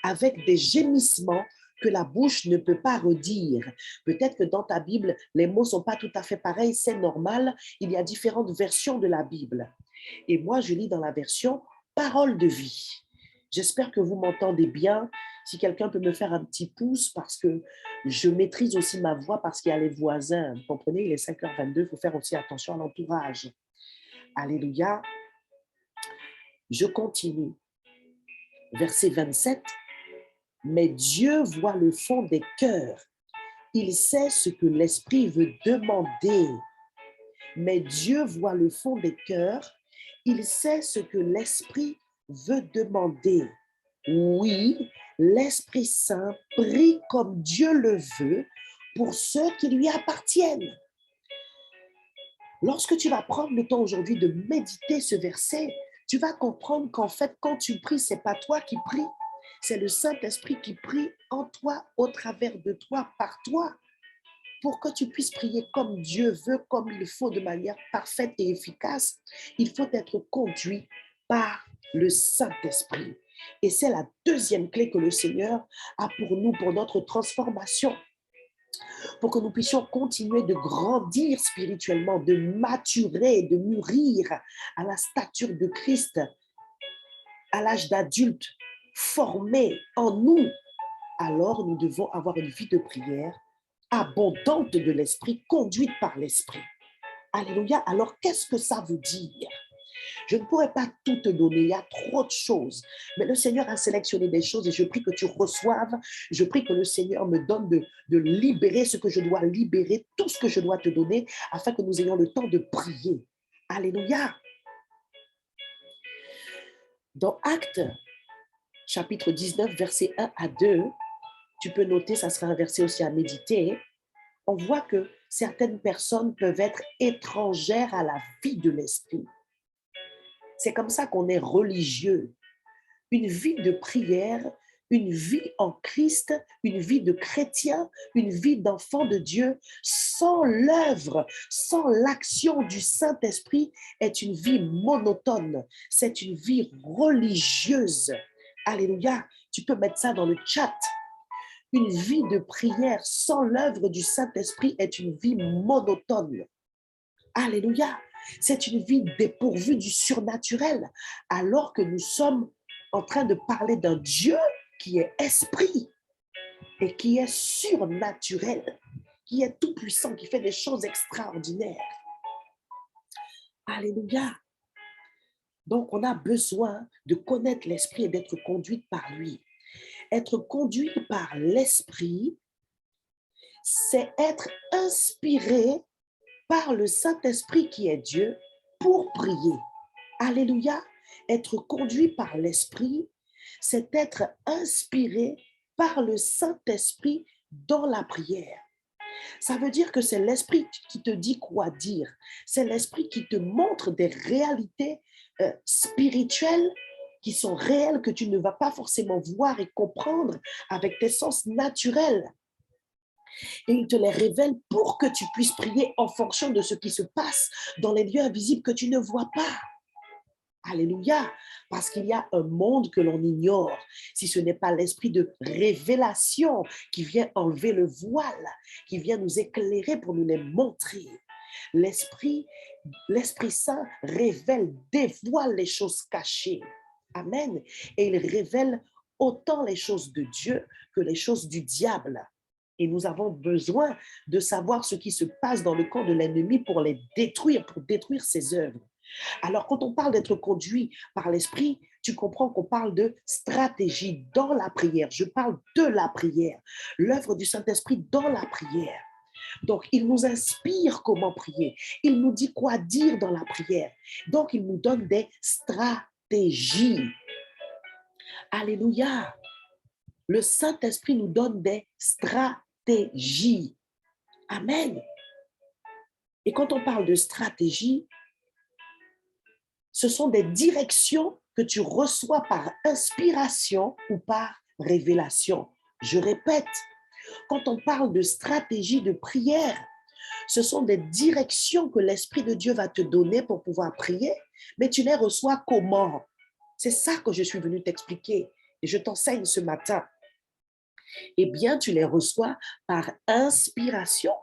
avec des gémissements que la bouche ne peut pas redire. Peut-être que dans ta Bible, les mots ne sont pas tout à fait pareils, c'est normal. Il y a différentes versions de la Bible. Et moi, je lis dans la version Parole de vie. J'espère que vous m'entendez bien. Si quelqu'un peut me faire un petit pouce parce que je maîtrise aussi ma voix parce qu'il y a les voisins. Vous comprenez, il est 5h22, il faut faire aussi attention à l'entourage. Alléluia. Je continue. Verset 27. Mais Dieu voit le fond des cœurs. Il sait ce que l'esprit veut demander. Mais Dieu voit le fond des cœurs. Il sait ce que l'esprit veut demander. Oui, l'Esprit Saint prie comme Dieu le veut pour ceux qui lui appartiennent. Lorsque tu vas prendre le temps aujourd'hui de méditer ce verset, tu vas comprendre qu'en fait, quand tu pries, ce n'est pas toi qui pries, c'est le Saint-Esprit qui prie en toi, au travers de toi, par toi, pour que tu puisses prier comme Dieu veut, comme il faut, de manière parfaite et efficace. Il faut être conduit par le Saint-Esprit. Et c'est la deuxième clé que le Seigneur a pour nous, pour notre transformation, pour que nous puissions continuer de grandir spirituellement, de maturer, de mûrir à la stature de Christ, à l'âge d'adulte, formé en nous. Alors nous devons avoir une vie de prière abondante de l'esprit, conduite par l'esprit. Alléluia. Alors qu'est-ce que ça veut dire? Je ne pourrais pas tout te donner, il y a trop de choses. Mais le Seigneur a sélectionné des choses et je prie que tu reçoives. Je prie que le Seigneur me donne de libérer ce que je dois libérer, tout ce que je dois te donner, afin que nous ayons le temps de prier. Alléluia. Dans Actes, chapitre 19, versets 1 à 2, tu peux noter, ça sera un verset aussi à méditer. On voit que certaines personnes peuvent être étrangères à la vie de l'esprit. C'est comme ça qu'on est religieux. Une vie de prière, une vie en Christ, une vie de chrétien, une vie d'enfant de Dieu, sans l'œuvre, sans l'action du Saint-Esprit, est une vie monotone. C'est une vie religieuse. Alléluia. Tu peux mettre ça dans le chat. Une vie de prière sans l'œuvre du Saint-Esprit est une vie monotone. Alléluia. C'est une vie dépourvue du surnaturel, alors que nous sommes en train de parler d'un Dieu qui est esprit et qui est surnaturel, qui est tout puissant, qui fait des choses extraordinaires. Alléluia. Donc, on a besoin de connaître l'esprit et d'être conduite par lui. Être conduit par l'esprit, c'est être inspiré par le Saint-Esprit qui est Dieu pour prier. Alléluia. Être conduit par l'Esprit, c'est être inspiré par le Saint-Esprit dans la prière. Ça veut dire que c'est l'Esprit qui te dit quoi dire. C'est l'Esprit qui te montre des réalités spirituelles qui sont réelles, que tu ne vas pas forcément voir et comprendre avec tes sens naturels. Et il te les révèle pour que tu puisses prier en fonction de ce qui se passe dans les lieux invisibles que tu ne vois pas. Alléluia, parce qu'il y a un monde que l'on ignore, si ce n'est pas l'esprit de révélation qui vient enlever le voile, qui vient nous éclairer pour nous les montrer. L'Esprit Saint révèle, dévoile les choses cachées. Amen. Et il révèle autant les choses de Dieu que les choses du diable. Et nous avons besoin de savoir ce qui se passe dans le camp de l'ennemi pour les détruire, pour détruire ses œuvres. Alors, quand on parle d'être conduit par l'Esprit, tu comprends qu'on parle de stratégie dans la prière. Je parle de la prière, l'œuvre du Saint-Esprit dans la prière. Donc, il nous inspire comment prier. Il nous dit quoi dire dans la prière. Donc, il nous donne des stratégies. Alléluia. Le Saint-Esprit nous donne des stratégies. Amen. Et quand on parle de stratégie, ce sont des directions que tu reçois par inspiration ou par révélation. Je répète, quand on parle de stratégie de prière, ce sont des directions que l'Esprit de Dieu va te donner pour pouvoir prier, mais tu les reçois comment? C'est ça que je suis venue t'expliquer et je t'enseigne ce matin. Eh bien, tu les reçois par inspiration,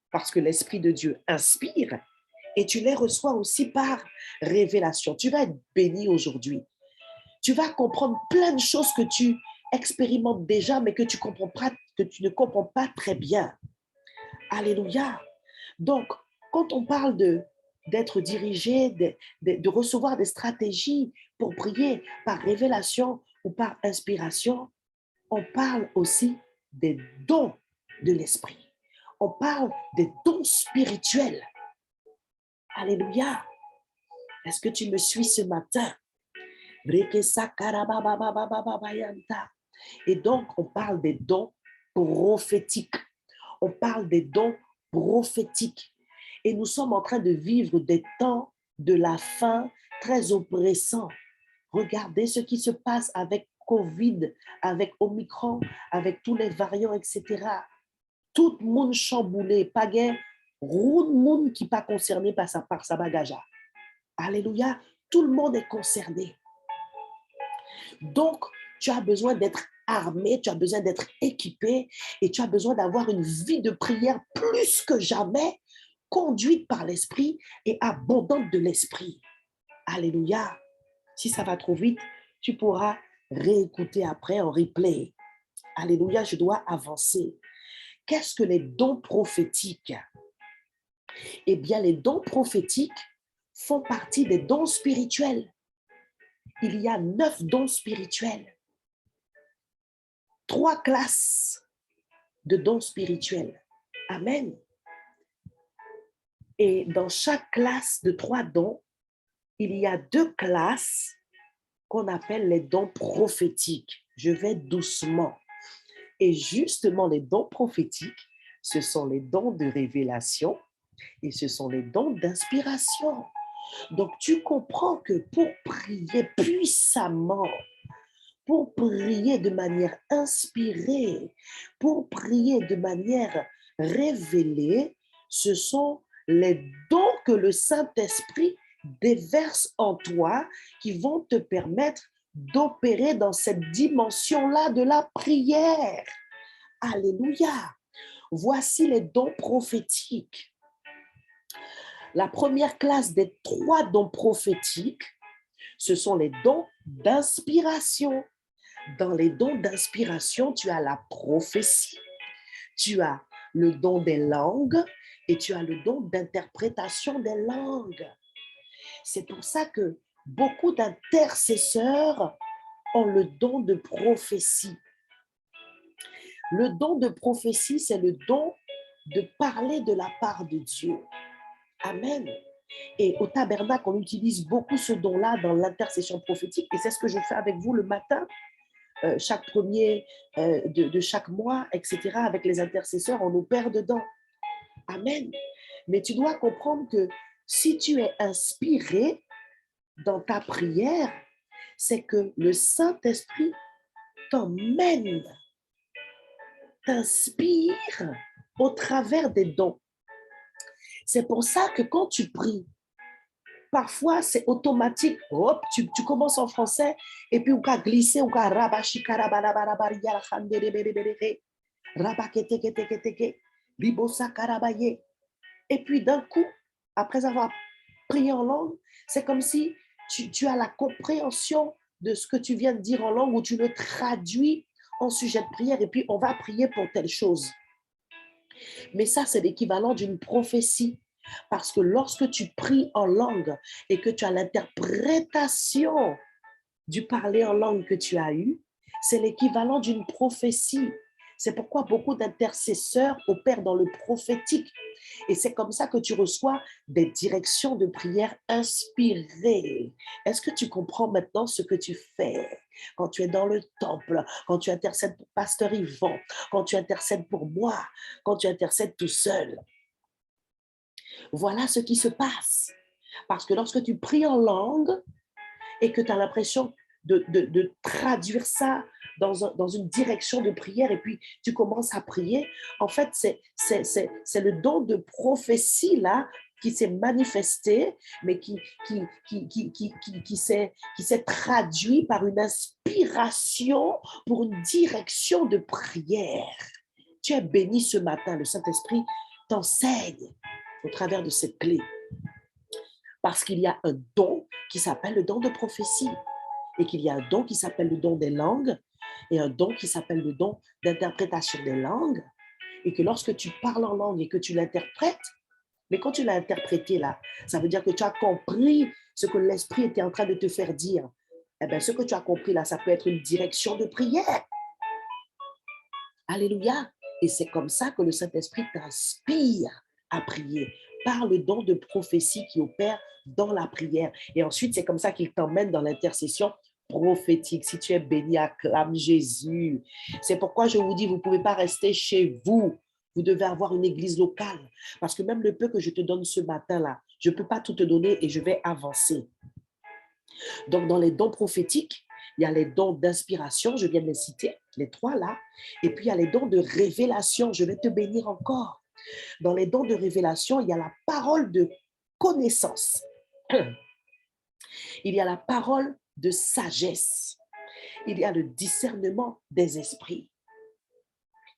parce que l'Esprit de Dieu inspire, et tu les reçois aussi par révélation. Tu vas être béni aujourd'hui. Tu vas comprendre plein de choses que tu expérimentes déjà, mais que tu ne comprends pas très bien. Alléluia. Donc, quand on parle d'être dirigé, de recevoir des stratégies pour prier par révélation ou par inspiration, on parle aussi des dons de l'esprit. On parle des dons spirituels. Alléluia. Est-ce que tu me suis ce matin? Et donc, on parle des dons prophétiques. On parle des dons prophétiques. Et nous sommes en train de vivre des temps de la fin très oppressants. Regardez ce qui se passe avec Covid, avec Omicron, avec tous les variants, etc. Tout le monde chamboulé, pas gain, round monde qui pas concerné par sa bagage. Alléluia, tout le monde est concerné. Donc, tu as besoin d'être armé, tu as besoin d'être équipé et tu as besoin d'avoir une vie de prière plus que jamais, conduite par l'Esprit et abondante de l'Esprit. Alléluia. Si ça va trop vite, tu pourras réécouter après en replay. Alléluia, je dois avancer. Qu'est-ce que les dons prophétiques? Eh bien, les dons prophétiques font partie des dons spirituels. Il y a 9 dons spirituels. 3 classes de dons spirituels. Amen. Et dans chaque classe de 3 dons, il y a 2 classes qu'on appelle les dons prophétiques. Je vais doucement. Et justement, les dons prophétiques, ce sont les dons de révélation et ce sont les dons d'inspiration. Donc, tu comprends que pour prier puissamment, pour prier de manière inspirée, pour prier de manière révélée, ce sont les dons que le Saint-Esprit déverse en toi qui vont te permettre d'opérer dans cette dimension-là de la prière. Alléluia. Voici les dons prophétiques. La première classe des 3 dons prophétiques, ce sont les dons d'inspiration. Dans les dons d'inspiration, tu as la prophétie, tu as le don des langues et tu as le don d'interprétation des langues. C'est pour ça que beaucoup d'intercesseurs ont le don de prophétie. Le don de prophétie, c'est le don de parler de la part de Dieu. Amen. Et au tabernacle, on utilise beaucoup ce don-là dans l'intercession prophétique. Et c'est ce que je fais avec vous le matin, chaque premier de chaque mois, etc. Avec les intercesseurs, on opère dedans. Amen. Mais tu dois comprendre que si tu es inspiré dans ta prière, c'est que le Saint-Esprit t'emmène, t'inspire au travers des dons. C'est pour ça que quand tu pries, parfois c'est automatique. Hop, tu commences en français et puis on va glisser, on va et puis d'un coup, après avoir prié en langue, c'est comme si tu as la compréhension de ce que tu viens de dire en langue ou tu le traduis en sujet de prière et puis on va prier pour telle chose. Mais ça, c'est l'équivalent d'une prophétie. Parce que lorsque tu pries en langue et que tu as l'interprétation du parler en langue que tu as eu, c'est l'équivalent d'une prophétie. C'est pourquoi beaucoup d'intercesseurs opèrent dans le prophétique. Et c'est comme ça que tu reçois des directions de prière inspirées. Est-ce que tu comprends maintenant ce que tu fais quand tu es dans le temple, quand tu intercèdes pour Pasteur Yvon, quand tu intercèdes pour moi, quand tu intercèdes tout seul? Voilà ce qui se passe. Parce que lorsque tu pries en langue et que tu as l'impression de traduire ça dans une direction de prière et puis tu commences à prier, en fait, c'est le don de prophétie là qui s'est manifesté, mais qui s'est traduit par une inspiration pour une direction de prière. Tu es béni ce matin, le Saint-Esprit t'enseigne au travers de cette clé. Parce qu'il y a un don qui s'appelle le don de prophétie et qu'il y a un don qui s'appelle le don des langues et un don qui s'appelle le don d'interprétation des langues et que lorsque tu parles en langue et que tu l'interprètes, mais quand tu l'as interprété là, ça veut dire que tu as compris ce que l'Esprit était en train de te faire dire. Eh bien, ce que tu as compris là, ça peut être une direction de prière. Alléluia. Et c'est comme ça que le Saint-Esprit t'inspire à prier par le don de prophétie qui opère dans la prière. Et ensuite, c'est comme ça qu'il t'emmène dans l'intercession prophétique. Si tu es béni, acclame Jésus. C'est pourquoi je vous dis, vous ne pouvez pas rester chez vous. Vous devez avoir une église locale. Parce que même le peu que je te donne ce matin-là, je ne peux pas tout te donner et je vais avancer. Donc, dans les dons prophétiques, il y a les dons d'inspiration, je viens de les citer, les trois là. Et puis, il y a les dons de révélation, je vais te bénir encore. Dans les dons de révélation, il y a la parole de connaissance. Il y a la parole de sagesse. Il y a le discernement des esprits.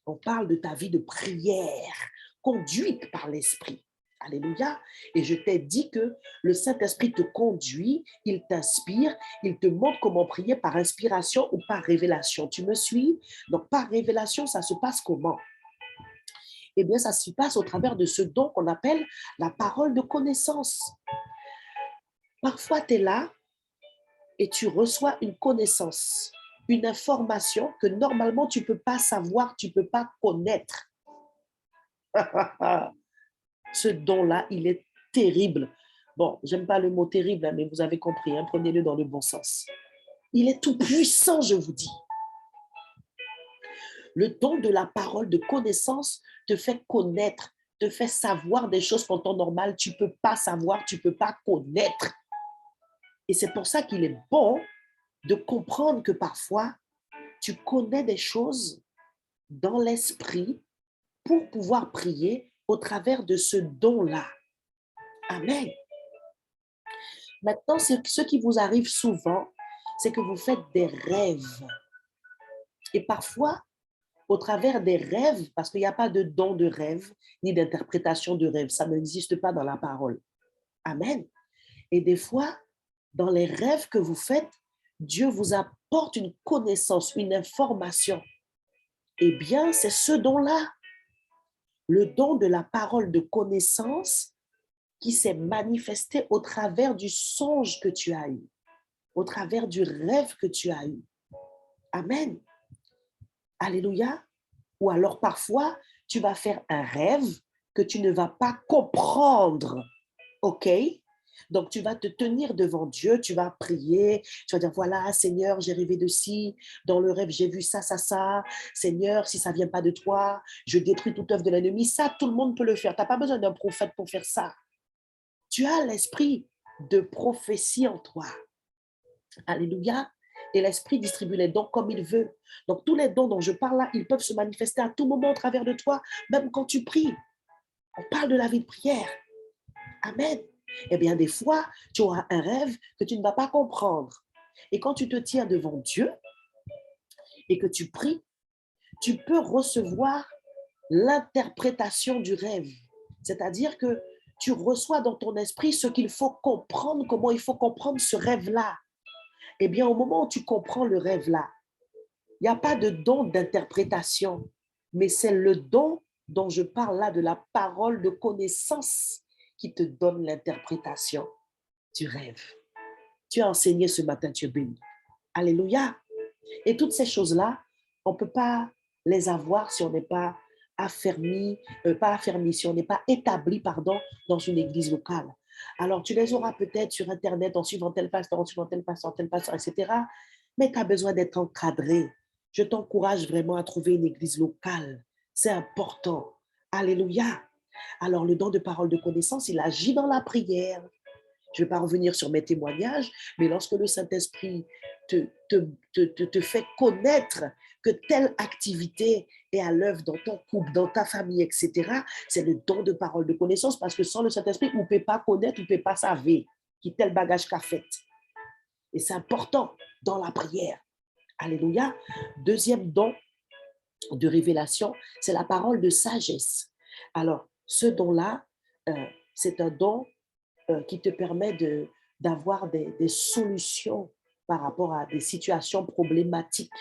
On parle de ta vie de prière, conduite par l'Esprit. Alléluia. Et je t'ai dit que le Saint-Esprit te conduit, il t'inspire, il te montre comment prier par inspiration ou par révélation. Tu me suis? Donc, par révélation, ça se passe comment? Eh bien, ça se passe au travers de ce don qu'on appelle la parole de connaissance. Parfois, tu es là et tu reçois une connaissance, une information que normalement, tu ne peux pas savoir, tu ne peux pas connaître. Ce don-là, il est terrible. Bon, j'aime pas le mot terrible, hein, mais vous avez compris, hein, prenez-le dans le bon sens. Il est tout puissant, je vous dis. Le don de la parole de connaissance te fait connaître, te fait savoir des choses qu'en temps normal, tu ne peux pas savoir, tu ne peux pas connaître. Et c'est pour ça qu'il est bon de comprendre que parfois, tu connais des choses dans l'esprit pour pouvoir prier au travers de ce don-là. Amen. Maintenant, ce qui vous arrive souvent, c'est que vous faites des rêves. Et parfois, au travers des rêves, parce qu'il n'y a pas de don de rêve, ni d'interprétation de rêve, ça n'existe pas dans la parole. Amen. Et des fois, dans les rêves que vous faites, Dieu vous apporte une connaissance, une information. Eh bien, c'est ce don-là, le don de la parole de connaissance qui s'est manifesté au travers du songe que tu as eu, au travers du rêve que tu as eu. Amen. Alléluia. Ou alors parfois, tu vas faire un rêve que tu ne vas pas comprendre. OK? Donc, tu vas te tenir devant Dieu, tu vas prier, tu vas dire, voilà, Seigneur, j'ai rêvé de ci, dans le rêve, j'ai vu ça, ça, ça. Seigneur, si ça ne vient pas de toi, je détruis toute œuvre de l'ennemi. Ça, tout le monde peut le faire. Tu n'as pas besoin d'un prophète pour faire ça. Tu as l'esprit de prophétie en toi. Alléluia. Et l'esprit distribue les dons comme il veut. Donc, tous les dons dont je parle là, ils peuvent se manifester à tout moment au travers de toi, même quand tu pries. On parle de la vie de prière. Amen. Eh bien, des fois, tu auras un rêve que tu ne vas pas comprendre. Et quand tu te tiens devant Dieu et que tu pries, tu peux recevoir l'interprétation du rêve. C'est-à-dire que tu reçois dans ton esprit ce qu'il faut comprendre, comment il faut comprendre ce rêve-là. Eh bien, au moment où tu comprends le rêve-là, il n'y a pas de don d'interprétation, mais c'est le don dont je parle là, de la parole de connaissance qui te donne l'interprétation du rêve. Tu as enseigné ce matin, tu es béni. Alléluia. Et toutes ces choses-là, on ne peut pas les avoir si on n'est pas affermi, si on n'est pas établi, pardon, dans une église locale. Alors, tu les auras peut-être sur Internet en suivant tel pasteur, tel pasteur, etc. Mais tu as besoin d'être encadré. Je t'encourage vraiment à trouver une église locale. C'est important. Alléluia. Alors, le don de parole de connaissance, il agit dans la prière. Je ne vais pas revenir sur mes témoignages, mais lorsque le Saint-Esprit te fait connaître que telle activité est à l'œuvre dans ton couple, dans ta famille, etc., c'est le don de parole de connaissance, parce que sans le Saint-Esprit, on ne peut pas connaître, on ne peut pas savoir qui tel bagage qu'a fait. Et c'est important dans la prière. Alléluia. Deuxième don de révélation, c'est la parole de sagesse. Alors, ce don-là, c'est un don qui te permet d'avoir des solutions par rapport à des situations problématiques.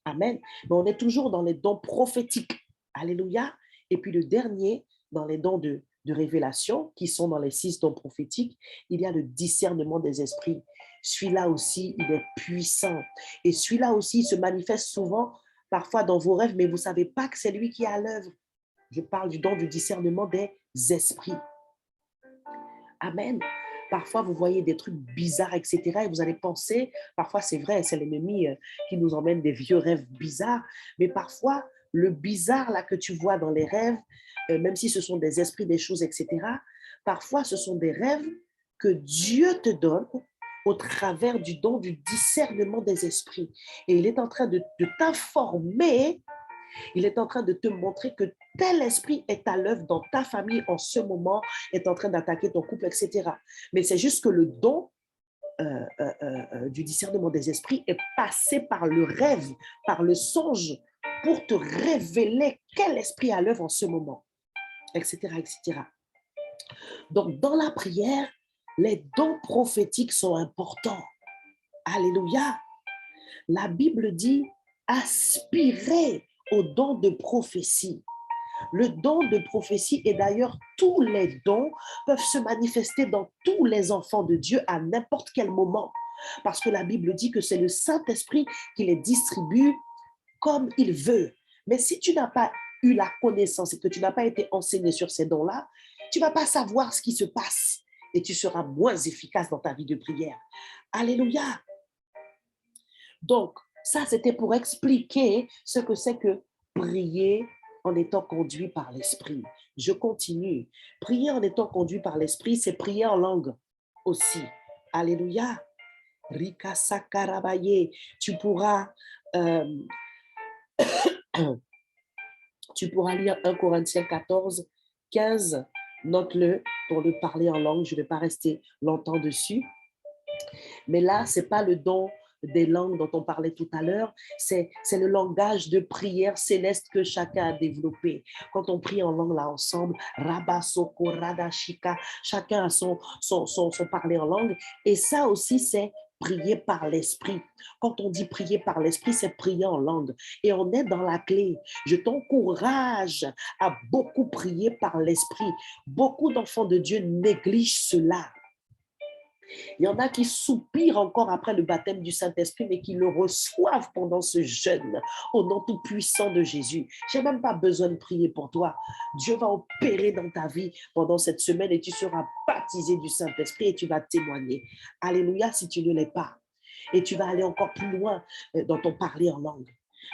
Amen. Mais on est toujours dans les dons prophétiques. Alléluia. Et puis le dernier, dans les dons de révélation, qui sont dans les 6 dons prophétiques, il y a le discernement des esprits. Celui-là aussi, il est puissant. Et celui-là aussi, il se manifeste souvent, parfois dans vos rêves, mais vous ne savez pas que c'est lui qui est à l'œuvre. Je parle du don du discernement des esprits. Amen. Parfois, vous voyez des trucs bizarres, etc. Et vous allez penser, parfois c'est vrai, c'est l'ennemi qui nous emmène des vieux rêves bizarres, mais parfois, le bizarre là que tu vois dans les rêves, même si ce sont des esprits, des choses, etc., parfois ce sont des rêves que Dieu te donne au travers du don du discernement des esprits. Et il est en train de t'informer. Il est en train de te montrer que tel esprit est à l'œuvre dans ta famille en ce moment, est en train d'attaquer ton couple, etc. Mais c'est juste que le don du discernement des esprits est passé par le rêve, par le songe, pour te révéler quel esprit est à l'œuvre en ce moment, etc., etc. Donc, dans la prière, les dons prophétiques sont importants. Alléluia. La Bible dit aspirez au don de prophétie. Le don de prophétie et d'ailleurs tous les dons peuvent se manifester dans tous les enfants de Dieu à n'importe quel moment. Parce que la Bible dit que c'est le Saint-Esprit qui les distribue comme il veut. Mais si tu n'as pas eu la connaissance et que tu n'as pas été enseigné sur ces dons-là, tu ne vas pas savoir ce qui se passe et tu seras moins efficace dans ta vie de prière. Alléluia. Donc, ça, c'était pour expliquer ce que c'est que prier en étant conduit par l'Esprit. Je continue. Prier en étant conduit par l'Esprit, c'est prier en langue aussi. Alléluia. Rika Sakarabaye. Euh, tu pourras lire 1 Corinthiens 14, 15. Note-le pour le parler en langue. Je ne vais pas rester longtemps dessus. Mais là, ce n'est pas le don des langues dont on parlait tout à l'heure, c'est le langage de prière céleste que chacun a développé. Quand on prie en langue là ensemble, Rabasoko, Radashika, chacun a son parler en langue. Et ça aussi, c'est prier par l'esprit. Quand on dit prier par l'esprit, c'est prier en langue. Et on est dans la clé. Je t'encourage à beaucoup prier par l'esprit. Beaucoup d'enfants de Dieu négligent cela. Il y en a qui soupirent encore après le baptême du Saint-Esprit, mais qui le reçoivent pendant ce jeûne, au nom tout-puissant de Jésus. Je n'ai même pas besoin de prier pour toi. Dieu va opérer dans ta vie pendant cette semaine et tu seras baptisé du Saint-Esprit et tu vas témoigner. Alléluia, si tu ne l'es pas. Et tu vas aller encore plus loin dans ton parler en langue.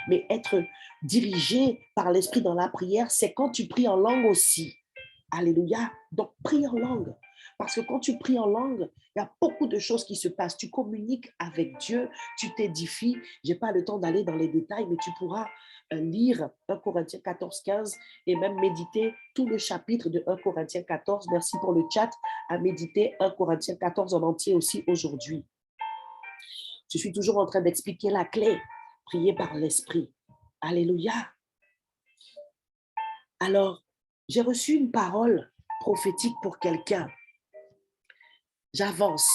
Mais être dirigé par l'Esprit dans la prière, c'est quand tu pries en langue aussi. Alléluia. Donc, prie en langue. Parce que quand tu pries en langue, il y a beaucoup de choses qui se passent. Tu communiques avec Dieu, tu t'édifies. Je n'ai pas le temps d'aller dans les détails, mais tu pourras lire 1 Corinthiens 14, 15 et même méditer tout le chapitre de 1 Corinthiens 14. Merci pour le chat à méditer 1 Corinthiens 14 en entier aussi aujourd'hui. Je suis toujours en train d'expliquer la clé. Prier par l'Esprit. Alléluia. Alors, j'ai reçu une parole prophétique pour quelqu'un. J'avance.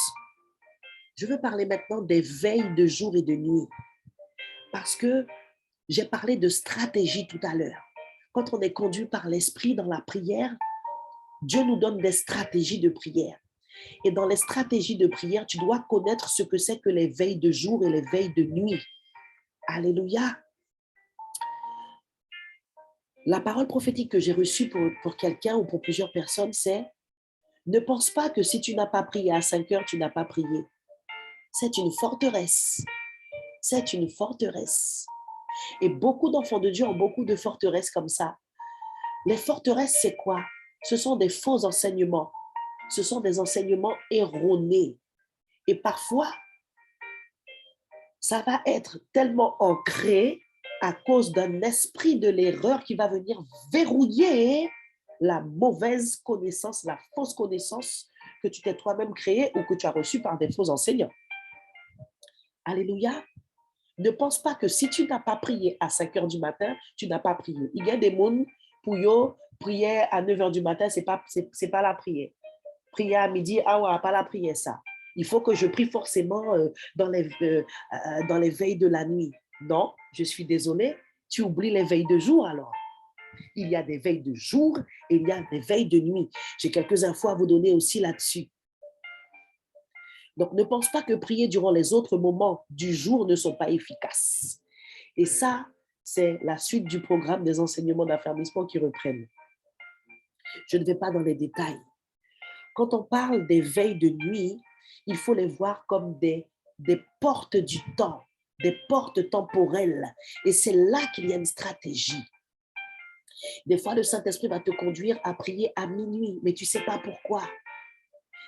Je veux parler maintenant des veilles de jour et de nuit. Parce que j'ai parlé de stratégie tout à l'heure. Quand on est conduit par l'Esprit dans la prière, Dieu nous donne des stratégies de prière. Et dans les stratégies de prière, tu dois connaître ce que c'est que les veilles de jour et les veilles de nuit. Alléluia. La parole prophétique que j'ai reçue pour quelqu'un ou pour plusieurs personnes, c'est ne pense pas que si tu n'as pas prié à 5 heures, tu n'as pas prié. C'est une forteresse. C'est une forteresse. Et beaucoup d'enfants de Dieu ont beaucoup de forteresses comme ça. Les forteresses, c'est quoi? Ce sont des faux enseignements. Ce sont des enseignements erronés. Et parfois, ça va être tellement ancré à cause d'un esprit de l'erreur qui va venir verrouiller la mauvaise connaissance, la fausse connaissance que tu t'es toi-même créée ou que tu as reçue par des faux enseignants. Alléluia. Ne pense pas que si tu n'as pas prié à 5 heures du matin, tu n'as pas prié. Il y a des gens pour eux, prier à 9 heures du matin, c'est pas la prière. Prier à midi, ah ouais, pas la prière ça. Il faut que je prie forcément dans les veilles de la nuit. Non, je suis désolée, tu oublies les veilles de jour alors. Il y a des veilles de jour et il y a des veilles de nuit. J'ai quelques infos à vous donner aussi là-dessus. Donc, ne pense pas que prier durant les autres moments du jour ne sont pas efficaces. Et ça, c'est la suite du programme des enseignements d'affermissement qui reprennent. Je ne vais pas dans les détails. Quand on parle des veilles de nuit, il faut les voir comme des portes du temps, des portes temporelles. Et c'est là qu'il y a une stratégie. Des fois, le Saint-Esprit va te conduire à prier à minuit, mais tu ne sais pas pourquoi.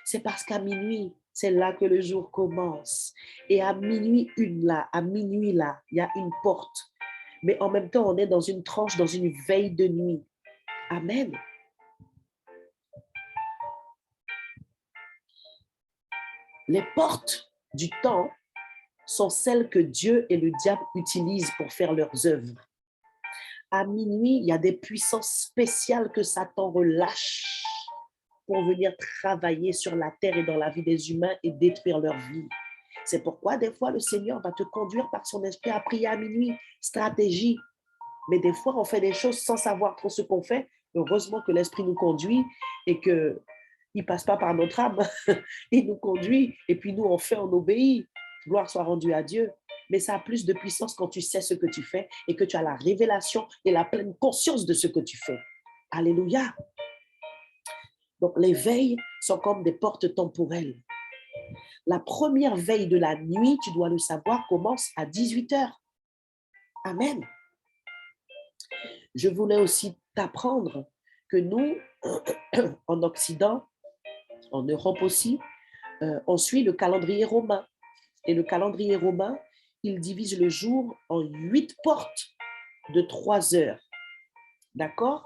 C'est parce qu'à minuit, c'est là que le jour commence. Et à minuit, il y a une porte. Mais en même temps, on est dans une tranche, dans une veille de nuit. Amen. Les portes du temps sont celles que Dieu et le diable utilisent pour faire leurs œuvres. À minuit, il y a des puissances spéciales que Satan relâche pour venir travailler sur la terre et dans la vie des humains et détruire leur vie. C'est pourquoi des fois, le Seigneur va te conduire par son esprit à prier à minuit, stratégie. Mais des fois, on fait des choses sans savoir trop ce qu'on fait. Heureusement que l'esprit nous conduit et qu'il ne passe pas par notre âme. Il nous conduit et puis nous, on fait, on obéit. Gloire soit rendue à Dieu. Mais ça a plus de puissance quand tu sais ce que tu fais et que tu as la révélation et la pleine conscience de ce que tu fais. Alléluia. Donc, les veilles sont comme des portes temporelles. La première veille de la nuit, tu dois le savoir, commence à 18 heures. Amen. Je voulais aussi t'apprendre que nous, en Occident, en Europe aussi, on suit le calendrier romain. Et le calendrier romain, il divise le jour en 8 portes de 3 heures. D'accord?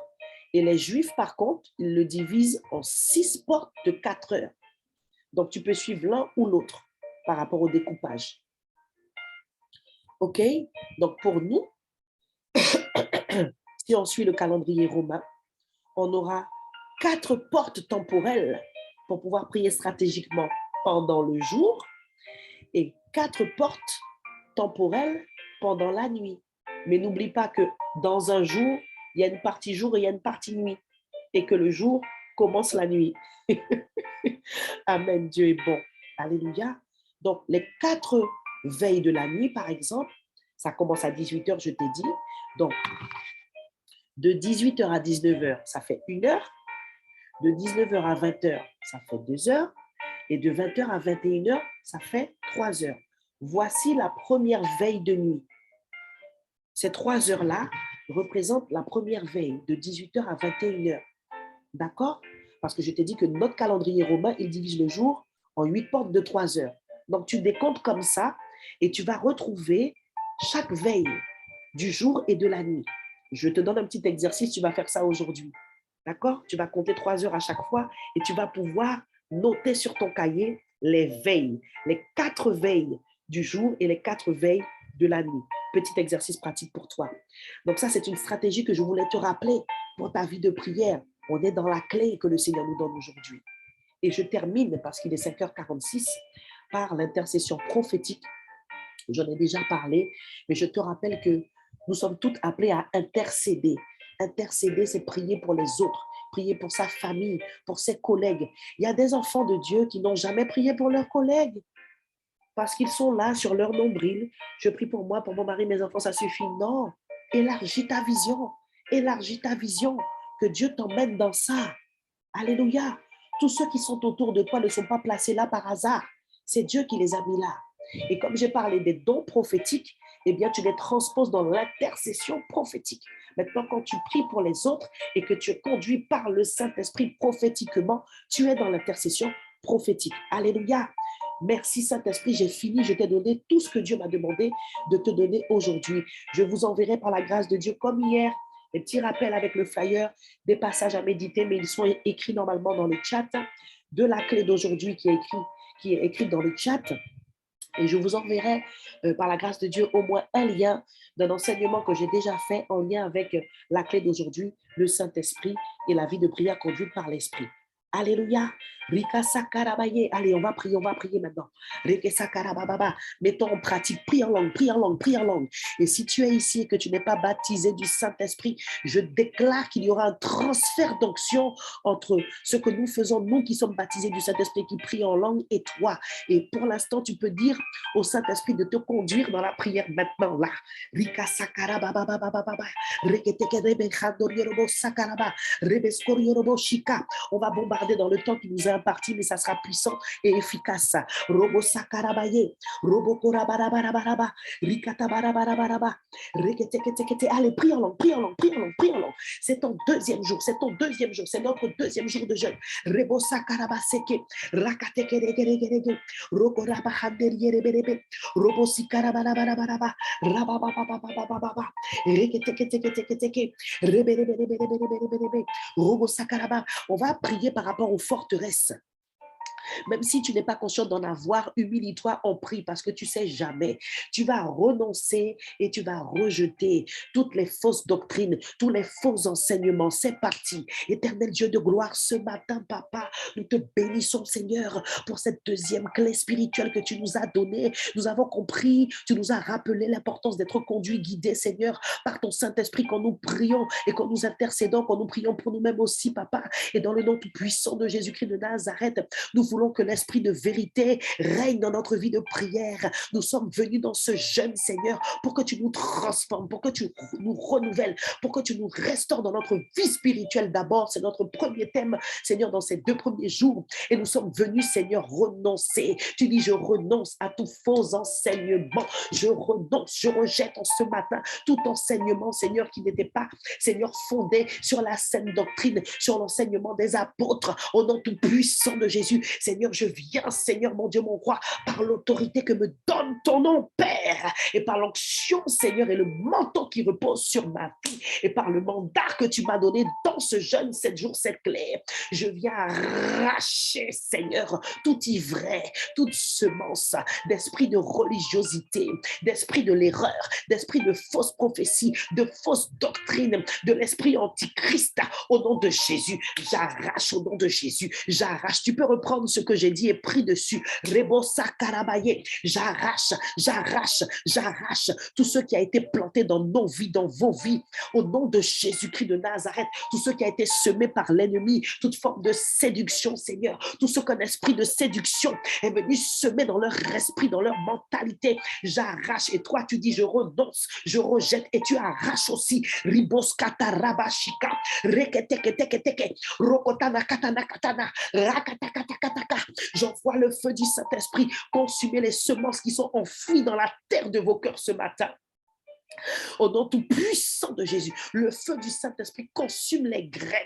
Et les Juifs, par contre, ils le divisent en 6 portes de 4 heures. Donc, tu peux suivre l'un ou l'autre par rapport au découpage. OK? Donc, pour nous, si on suit le calendrier romain, on aura 4 portes temporelles pour pouvoir prier stratégiquement pendant le jour et 4 portes temporelles pendant la nuit. Mais n'oublie pas que dans un jour, il y a une partie jour et il y a une partie nuit et que le jour commence la nuit. Amen, Dieu est bon. Alléluia. Donc, les 4 veilles de la nuit, par exemple, ça commence à 18h, je t'ai dit. Donc, de 18h à 19h, ça fait 1 heure. De 19h à 20h, ça fait 2 heures. Et de 20h à 21h, ça fait 3 heures. Voici la première veille de nuit. Ces 3 heures-là représentent la première veille de 18h à 21h. D'accord? Parce que je t'ai dit que notre calendrier romain, il divise le jour en 8 portes de 3 heures. Donc, tu décomptes comme ça et tu vas retrouver chaque veille du jour et de la nuit. Je te donne un petit exercice, tu vas faire ça aujourd'hui. D'accord? Tu vas compter 3 heures à chaque fois et tu vas pouvoir noter sur ton cahier les veilles, les 4 veilles du jour et les 4 veilles de la nuit. Petit exercice pratique pour toi. Donc ça, c'est une stratégie que je voulais te rappeler pour ta vie de prière. On est dans la clé que le Seigneur nous donne aujourd'hui. Et je termine, parce qu'il est 5h46, par l'intercession prophétique. J'en ai déjà parlé, mais je te rappelle que nous sommes toutes appelés à intercéder. Intercéder, c'est prier pour les autres, prier pour sa famille, pour ses collègues. Il y a des enfants de Dieu qui n'ont jamais prié pour leurs collègues parce qu'ils sont là sur leur nombril. Je prie pour moi, pour mon mari, mes enfants, ça suffit. Non, élargis ta vision. Élargis ta vision. Que Dieu t'emmène dans ça. Alléluia. Tous ceux qui sont autour de toi ne sont pas placés là par hasard. C'est Dieu qui les a mis là. Et comme j'ai parlé des dons prophétiques, eh bien, tu les transposes dans l'intercession prophétique. Maintenant, quand tu pries pour les autres et que tu es conduit par le Saint-Esprit prophétiquement, tu es dans l'intercession prophétique. Alléluia. Merci Saint-Esprit, j'ai fini, je t'ai donné tout ce que Dieu m'a demandé de te donner aujourd'hui. Je vous enverrai par la grâce de Dieu comme hier des petits rappels avec le flyer, des passages à méditer, mais ils sont écrits normalement dans le chat de la clé d'aujourd'hui qui est écrite dans le chat. Et je vous enverrai par la grâce de Dieu au moins un lien d'un enseignement que j'ai déjà fait en lien avec la clé d'aujourd'hui, le Saint-Esprit et la vie de prière conduite par l'Esprit. Alléluia. Rika sakarabaye. Allez, on va prier maintenant. Rika sakarababa. Mettons en pratique. Prie en langue, prie en langue, prie en langue. Et si tu es ici et que tu n'es pas baptisé du Saint-Esprit, je déclare qu'il y aura un transfert d'onction entre ce que nous faisons, nous qui sommes baptisés du Saint-Esprit, qui prient en langue, et toi. Et pour l'instant, tu peux dire au Saint-Esprit de te conduire dans la prière maintenant, là. Rika sakarababa. On va bombarder dans le temps qui nous est imparti, mais ça sera puissant et efficace. Robo sakarabaye, robo korabarabaraba, rikata barabaraba, reketekete. Allez, prie en langue, prie en langue, prie en langue, prie en langue. C'est ton deuxième jour, c'est notre deuxième jour de jeûne. Rebo sakarabaseke, rakatekeregerege, rokorabahanderierebe, robo sikarabarabaraba, rabababababababa, reketekete, rebereberebereberebe, robo sakaraba. On va prier par rapport aux forteresses. Même si tu n'es pas conscient d'en avoir, humilie-toi en prie parce que tu sais jamais. Tu vas renoncer et tu vas rejeter toutes les fausses doctrines, tous les faux enseignements. C'est parti. Éternel Dieu de gloire, ce matin, Papa, nous te bénissons, Seigneur, pour cette deuxième clé spirituelle que tu nous as donnée. Nous avons compris, tu nous as rappelé l'importance d'être conduit, guidé, Seigneur, par ton Saint-Esprit quand nous prions et quand nous intercédons, quand nous prions pour nous-mêmes aussi, Papa. Et dans le nom tout puissant de Jésus-Christ de Nazareth, nous voulons que l'esprit de vérité règne dans notre vie de prière. Nous sommes venus dans ce jeûne, Seigneur, pour que tu nous transformes, pour que tu nous renouvelles, pour que tu nous restaures dans notre vie spirituelle d'abord. C'est notre premier thème, Seigneur, dans ces 2 premiers jours. Et nous sommes venus, Seigneur, renoncer. Tu dis, je renonce à tout faux enseignement. Je renonce, je rejette en ce matin tout enseignement, Seigneur, qui n'était pas, Seigneur, fondé sur la saine doctrine, sur l'enseignement des apôtres. Au nom tout puissant de Jésus, Seigneur, je viens, Seigneur, mon Dieu, mon roi, par l'autorité que me donne ton nom, Père, et par l'onction, Seigneur, et le manteau qui repose sur ma vie, et par le mandat que tu m'as donné dans ce jeûne, 7 jours, 7 clés. Je viens arracher, Seigneur, toute ivraie, toute semence d'esprit de religiosité, d'esprit de l'erreur, d'esprit de fausses prophéties, de fausses doctrines, de l'esprit antichrist. Au nom de Jésus, j'arrache au nom de Jésus, j'arrache. Tu peux reprendre ce que j'ai dit est pris dessus. Rebosa karabaye. J'arrache, j'arrache, j'arrache tout ce qui a été planté dans nos vies, dans vos vies, au nom de Jésus-Christ de Nazareth, tout ce qui a été semé par l'ennemi, toute forme de séduction, Seigneur, tout ce qu'un esprit de séduction est venu semer dans leur esprit, dans leur mentalité, j'arrache. Et toi, tu dis, je renonce, je rejette, et tu arraches aussi. Riboskata rabashika, reketeketeke, rokotana katana katana, rakatakatakataka. J'envoie le feu du Saint-Esprit consumer les semences qui sont enfouies dans la terre de vos cœurs ce matin. Au nom tout puissant de Jésus, le feu du Saint-Esprit consume les graines.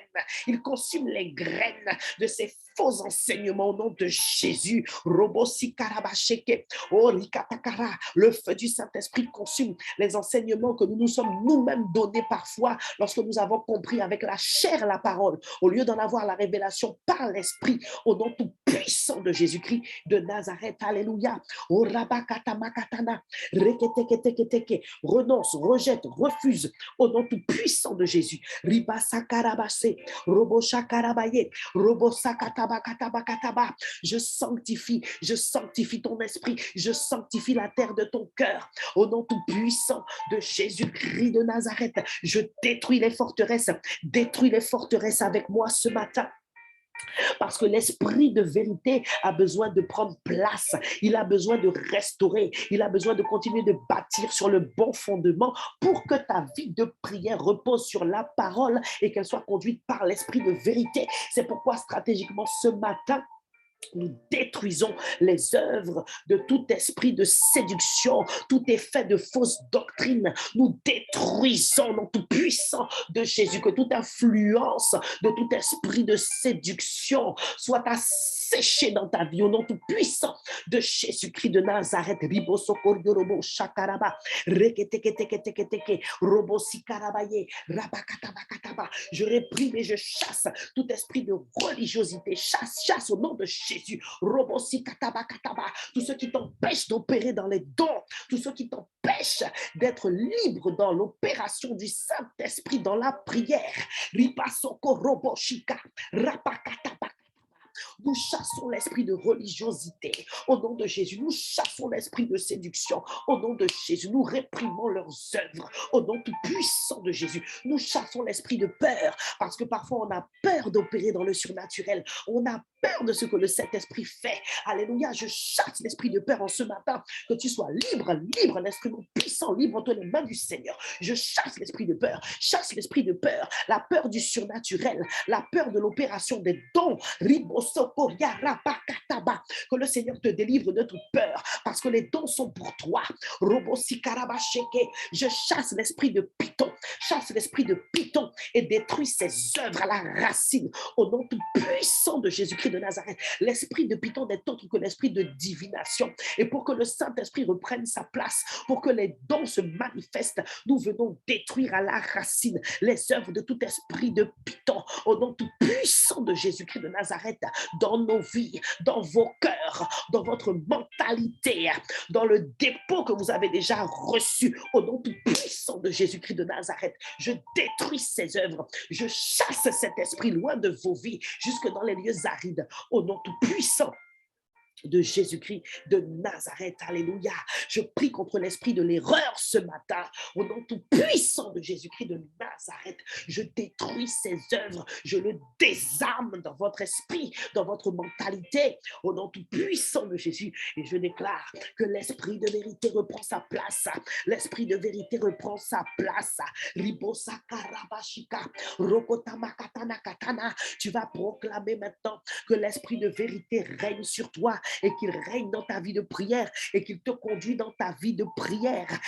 Il consume les graines de ces faux enseignements au nom de Jésus. Robosi karabasheke, oh rikatakara. Le feu du Saint-Esprit consume les enseignements que nous nous sommes nous-mêmes donnés parfois lorsque nous avons compris avec la chair la parole, au lieu d'en avoir la révélation par l'Esprit, au nom tout puissant de Jésus-Christ de Nazareth. Alléluia. Oh rabakatamakatana, reketeketeke, renonce, rejette, refuse au nom tout puissant de Jésus. Ribasa karabase, robosha karabaye, robosa katabakatabakataba. Je sanctifie ton esprit, je sanctifie la terre de ton cœur au nom tout puissant de Jésus-Christ de Nazareth. Je détruis les forteresses avec moi ce matin. Parce que l'esprit de vérité a besoin de prendre place, il a besoin de restaurer, il a besoin de continuer de bâtir sur le bon fondement pour que ta vie de prière repose sur la parole et qu'elle soit conduite par l'esprit de vérité. C'est pourquoi stratégiquement ce matin, nous détruisons les œuvres de tout esprit de séduction, tout effet de fausse doctrine. Nous détruisons, nom tout puissant de Jésus, que toute influence de tout esprit de séduction soit asséchée dans ta vie, au nom tout puissant de Jésus-Christ de Nazareth. Je réprime et je chasse tout esprit de religiosité. Chasse au nom de Jésus. Tout ce qui t'empêche d'opérer dans les dons, tout ce qui t'empêche d'être libre dans l'opération du Saint-Esprit, dans la prière. Nous chassons l'esprit de religiosité au nom de Jésus. Nous chassons l'esprit de séduction au nom de Jésus. Nous réprimons leurs œuvres au nom tout puissant de Jésus. Nous chassons l'esprit de peur parce que parfois on a peur d'opérer dans le surnaturel. On a peur de ce que le Saint-Esprit fait. Alléluia, je chasse l'esprit de peur en ce matin. Que tu sois libre, un instrument puissant, libre entre les mains du Seigneur. Je chasse l'esprit de peur, la peur du surnaturel, la peur de l'opération des dons. Que le Seigneur te délivre de toute peur parce que les dons sont pour toi. Je chasse l'esprit de Python, et détruis ses œuvres à la racine au nom tout puissant de Jésus-Christ de Nazareth. L'esprit de Python n'est autre que l'esprit de divination. Et pour que le Saint-Esprit reprenne sa place, pour que les dons se manifestent, nous venons détruire à la racine les œuvres de tout esprit de Python au nom tout puissant de Jésus-Christ de Nazareth, dans nos vies, dans vos cœurs, dans votre mentalité, dans le dépôt que vous avez déjà reçu au nom tout puissant de Jésus-Christ de Nazareth. Je détruis ces œuvres, je chasse cet esprit loin de vos vies, jusque dans les lieux arides, au nom tout puissant de Jésus-Christ de Nazareth. Alléluia. Je prie contre l'esprit de l'erreur ce matin. Au nom tout puissant de Jésus-Christ de Nazareth, je détruis ses œuvres. Je le désarme dans votre esprit, dans votre mentalité. Au nom tout puissant de Jésus. Et je déclare que l'esprit de vérité reprend sa place. L'esprit de vérité reprend sa place. Ribosa karabashika, rokotamakatana katana. Tu vas proclamer maintenant que l'esprit de vérité règne sur toi et qu'il règne dans ta vie de prière et qu'il te conduit dans ta vie de prière.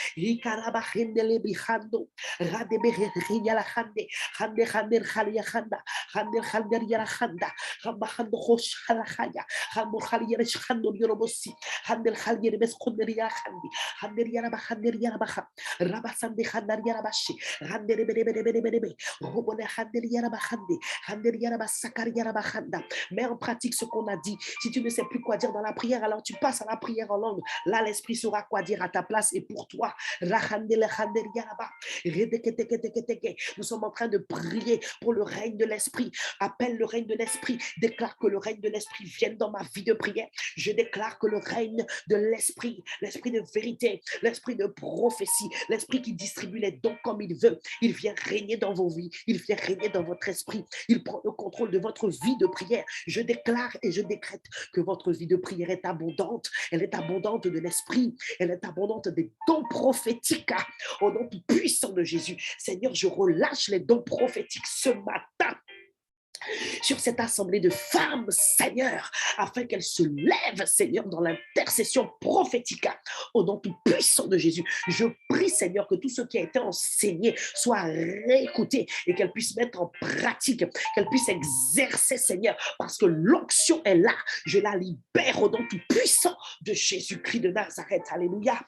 Mets en pratique ce qu'on a dit. Si tu ne sais plus quoi dire, partir dans la prière, alors tu passes à la prière en langue. Là, l'Esprit saura quoi dire à ta place et pour toi. Nous sommes en train de prier pour le règne de l'Esprit. Appelle le règne de l'Esprit. Déclare que le règne de l'Esprit vienne dans ma vie de prière. Je déclare que le règne de l'Esprit, l'Esprit de vérité, l'Esprit de prophétie, l'Esprit qui distribue les dons comme il veut, il vient régner dans vos vies, il vient régner dans votre esprit, il prend le contrôle de votre vie de prière. Je déclare et je décrète que votre vie de prière est abondante, elle est abondante de l'Esprit, elle est abondante des dons prophétiques, au nom tout puissant de Jésus. Seigneur, je relâche les dons prophétiques ce matin sur cette assemblée de femmes, Seigneur, afin qu'elles se lèvent, Seigneur, dans l'intercession prophétique au nom tout puissant de Jésus. Je prie, Seigneur, que tout ce qui a été enseigné soit réécouté et qu'elles puissent mettre en pratique, qu'elles puissent exercer, Seigneur, parce que l'onction est là. Je la libère au nom tout puissant de Jésus-Christ de Nazareth. Alléluia.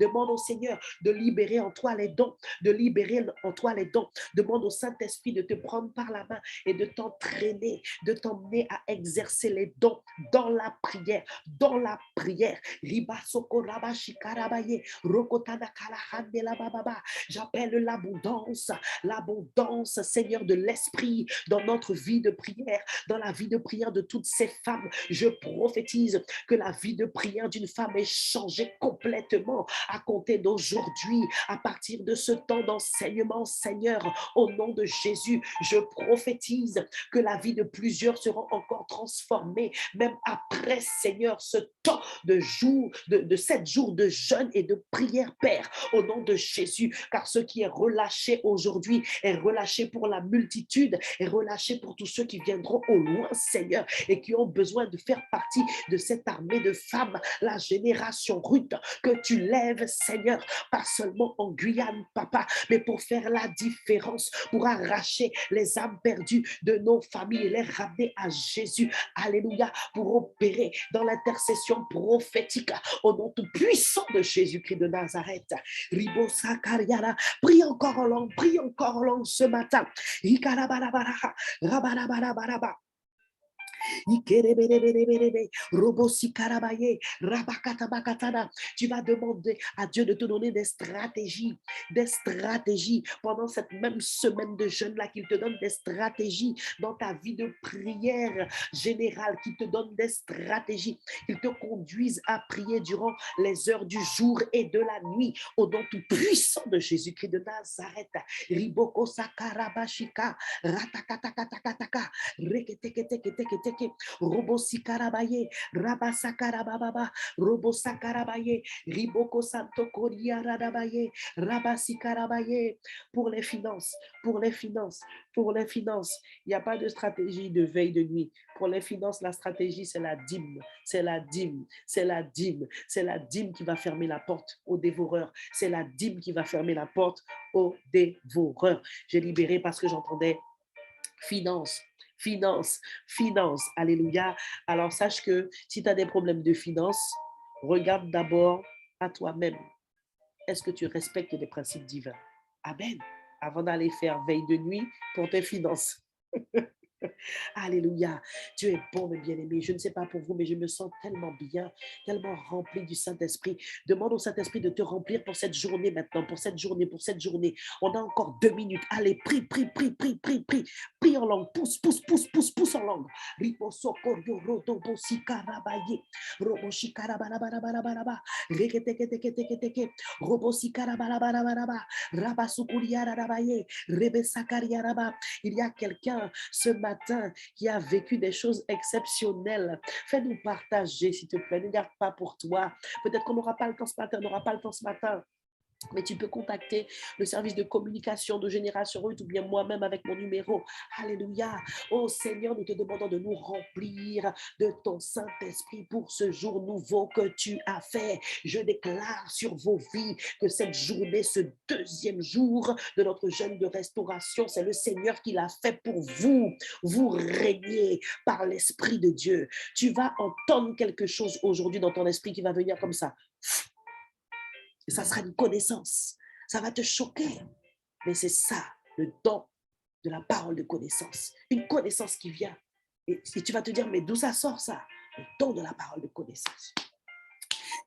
Demande au Seigneur de libérer en toi les dons, de libérer en toi les dons. Demande au Saint-Esprit de te prendre par la main et de t'entraîner, de t'emmener à exercer les dons dans la prière, dans la prière. J'appelle l'abondance, Seigneur, de l'Esprit dans notre vie de prière, dans la vie de prière de toutes ces femmes. Je prophétise que la vie de prière d'une femme est changée complètement à compter d'aujourd'hui, à partir de ce temps d'enseignement, Seigneur, au nom de Jésus, je prophétise que la vie de plusieurs sera encore transformée, même après, Seigneur, ce temps de 7 jours de jeûne et de prière, Père, au nom de Jésus, car ce qui est relâché aujourd'hui est relâché pour la multitude, est relâché pour tous ceux qui viendront au loin, Seigneur, et qui ont besoin de faire partie de cette armée de femmes, la génération Ruth, que tu lèves, Seigneur, pas seulement en Guyane, Papa, mais pour faire la différence, pour arracher les âmes perdues de nos familles et les ramener à Jésus. Alléluia, pour opérer dans l'intercession prophétique au nom tout puissant de Jésus-Christ de Nazareth. Ribo Sakariara, prie encore en langue ce matin. Ikarabarabaraba, rabarabarabaraba. Tu vas demander à Dieu de te donner des stratégies pendant cette même semaine de jeûne là, qu'il te donne des stratégies dans ta vie de prière générale, qu'il te donne des stratégies, qu'il te conduise à prier durant les heures du jour et de la nuit au nom tout puissant de Jésus-Christ de Nazareth. Riboko sakarabashika ratakatakataka reketeketeketeke robosikarabaye rabasakarababa robosakarabaye riboko santo koria radabaye rabasikarabaye. Pour les finances, il n'y a pas de stratégie de veille de nuit. Pour les finances, la stratégie, c'est la dîme, c'est la dîme qui va fermer la porte aux dévoreurs, c'est la dîme qui va fermer la porte aux dévoreurs. J'ai libéré parce que j'entendais finance, alléluia. Alors sache que si tu as des problèmes de finances, regarde d'abord à toi-même. Est-ce que tu respectes les principes divins? Amen. Avant d'aller faire veille de nuit pour tes finances. Alléluia. Dieu est bon, mes bien-aimés. Je ne sais pas pour vous, mais je me sens tellement bien, tellement rempli du Saint-Esprit. Demande au Saint-Esprit de te remplir pour cette journée maintenant, pour cette journée. On a encore 2 minutes. Allez, prie. Prie en langue. Pousse en langue. Il y a quelqu'un ce matin qui a vécu des choses exceptionnelles. Fais-nous partager, s'il te plaît. Ne garde pas pour toi. Peut-être qu'on n'aura pas le temps ce matin. Mais tu peux contacter le service de communication de Génération Ruth ou bien moi-même avec mon numéro. Alléluia. Oh Seigneur, nous te demandons de nous remplir de ton Saint-Esprit pour ce jour nouveau que tu as fait. Je déclare sur vos vies que cette journée, ce 2e jour de notre jeûne de restauration, c'est le Seigneur qui l'a fait pour vous. Vous régnez par l'Esprit de Dieu. Tu vas entendre quelque chose aujourd'hui dans ton esprit qui va venir comme ça. Ça sera une connaissance. Ça va te choquer. Mais c'est ça, le don de la parole de connaissance. Une connaissance qui vient. Et tu vas te dire, mais d'où ça sort ça? Le don de la parole de connaissance.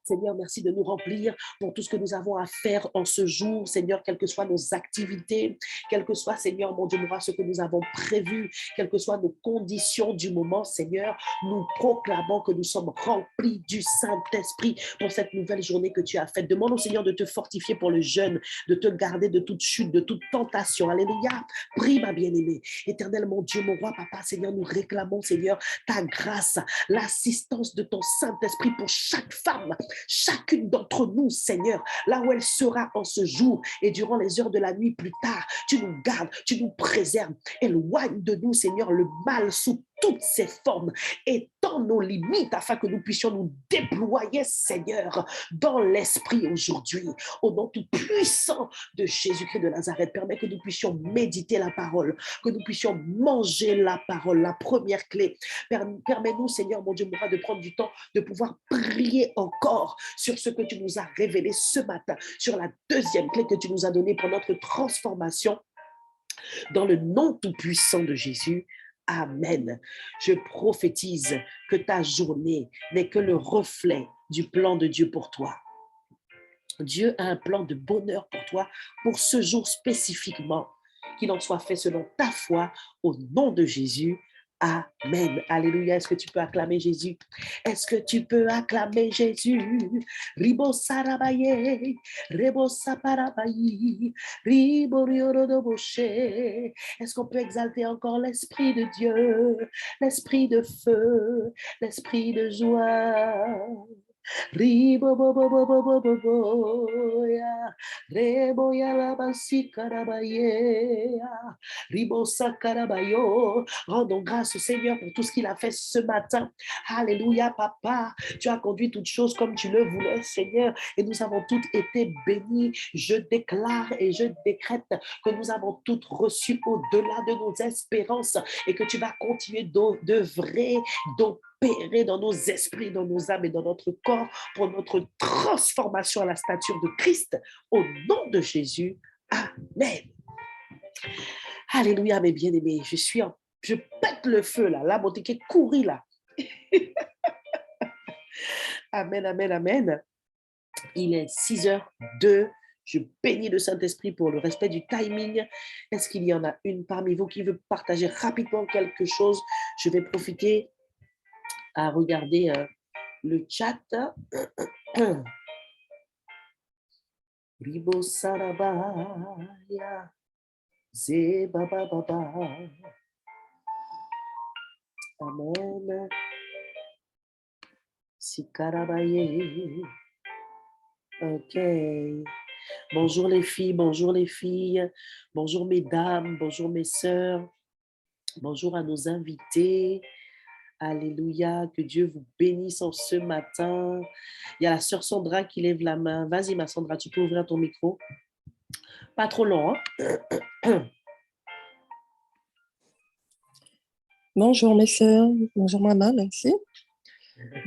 Seigneur, merci de nous remplir pour tout ce que nous avons à faire en ce jour, Seigneur, quelles que soient nos activités, quel que soit, Seigneur, mon Dieu, ce que nous avons prévu, quelles que soient nos conditions du moment, Seigneur, nous proclamons que nous sommes remplis du Saint-Esprit pour cette nouvelle journée que tu as faite. Demande au Seigneur de te fortifier pour le jeûne, de te garder de toute chute, de toute tentation. Alléluia. Prie, ma bien-aimée. Éternel, mon Dieu, mon roi, papa, Seigneur, nous réclamons, Seigneur, ta grâce, l'assistance de ton Saint-Esprit pour chaque femme, chacune d'entre nous, Seigneur, là où elle sera en ce jour et durant les heures de la nuit plus tard, tu nous gardes, tu nous préserves, éloigne de nous, Seigneur, le mal sous toutes ses formes, étends nos limites afin que nous puissions nous déployer, Seigneur, dans l'esprit aujourd'hui, au nom tout puissant de Jésus-Christ de Nazareth. Permets que nous puissions méditer la parole, que nous puissions manger la parole, la première clé. Permets-nous, Seigneur, mon Dieu, de prendre du temps, de pouvoir prier encore sur ce que tu nous as révélé ce matin, sur la deuxième clé que tu nous as donnée pour notre transformation, dans le nom tout-puissant de Jésus. Amen. Je prophétise que ta journée n'est que le reflet du plan de Dieu pour toi. Dieu a un plan de bonheur pour toi, pour ce jour spécifiquement. Qu'il en soit fait selon ta foi, au nom de Jésus. Amen. Alléluia. Est-ce que tu peux acclamer Jésus? Est-ce que tu peux acclamer Jésus? Ribo sarabaye, rebo saparabayi, ribo riorodoboche. Est-ce qu'on peut exalter encore l'Esprit de Dieu, l'Esprit de feu, l'Esprit de joie? Ribo bo bo bo bo bo bo bo ya, rebo ya la basi karabaye, ribo sakarabayo. Rendons grâce au Seigneur pour tout ce qu'il a fait ce matin. Alléluia, papa. Tu as conduit toutes choses comme tu le voulais, Seigneur, et nous avons toutes été bénis. Je déclare et je décrète que nous avons toutes reçu au-delà de nos espérances et que tu vas continuer d'œuvrer, d'opérer dans nos esprits, dans nos âmes et dans notre corps pour notre transformation à la stature de Christ. Au nom de Jésus, amen. Alléluia, mes bien-aimés. Je pète le feu là, la beauté qui est courue là. Amen, amen, amen. Il est 6h02. Je bénis le Saint-Esprit pour le respect du timing. Est-ce qu'il y en a une parmi vous qui veut partager rapidement quelque chose? Je vais profiter à regarder le chat. Ribo sarabaya, ze baba baba. Amen. Sikarabaye. Ok. Bonjour les filles, bonjour les filles. Bonjour mesdames, bonjour mes sœurs. Bonjour à nos invités. Alléluia, que Dieu vous bénisse en ce matin. Il y a la sœur Sandra qui lève la main. Vas-y, ma Sandra, tu peux ouvrir ton micro. Pas trop long, hein? Bonjour mes sœurs, bonjour maman, merci.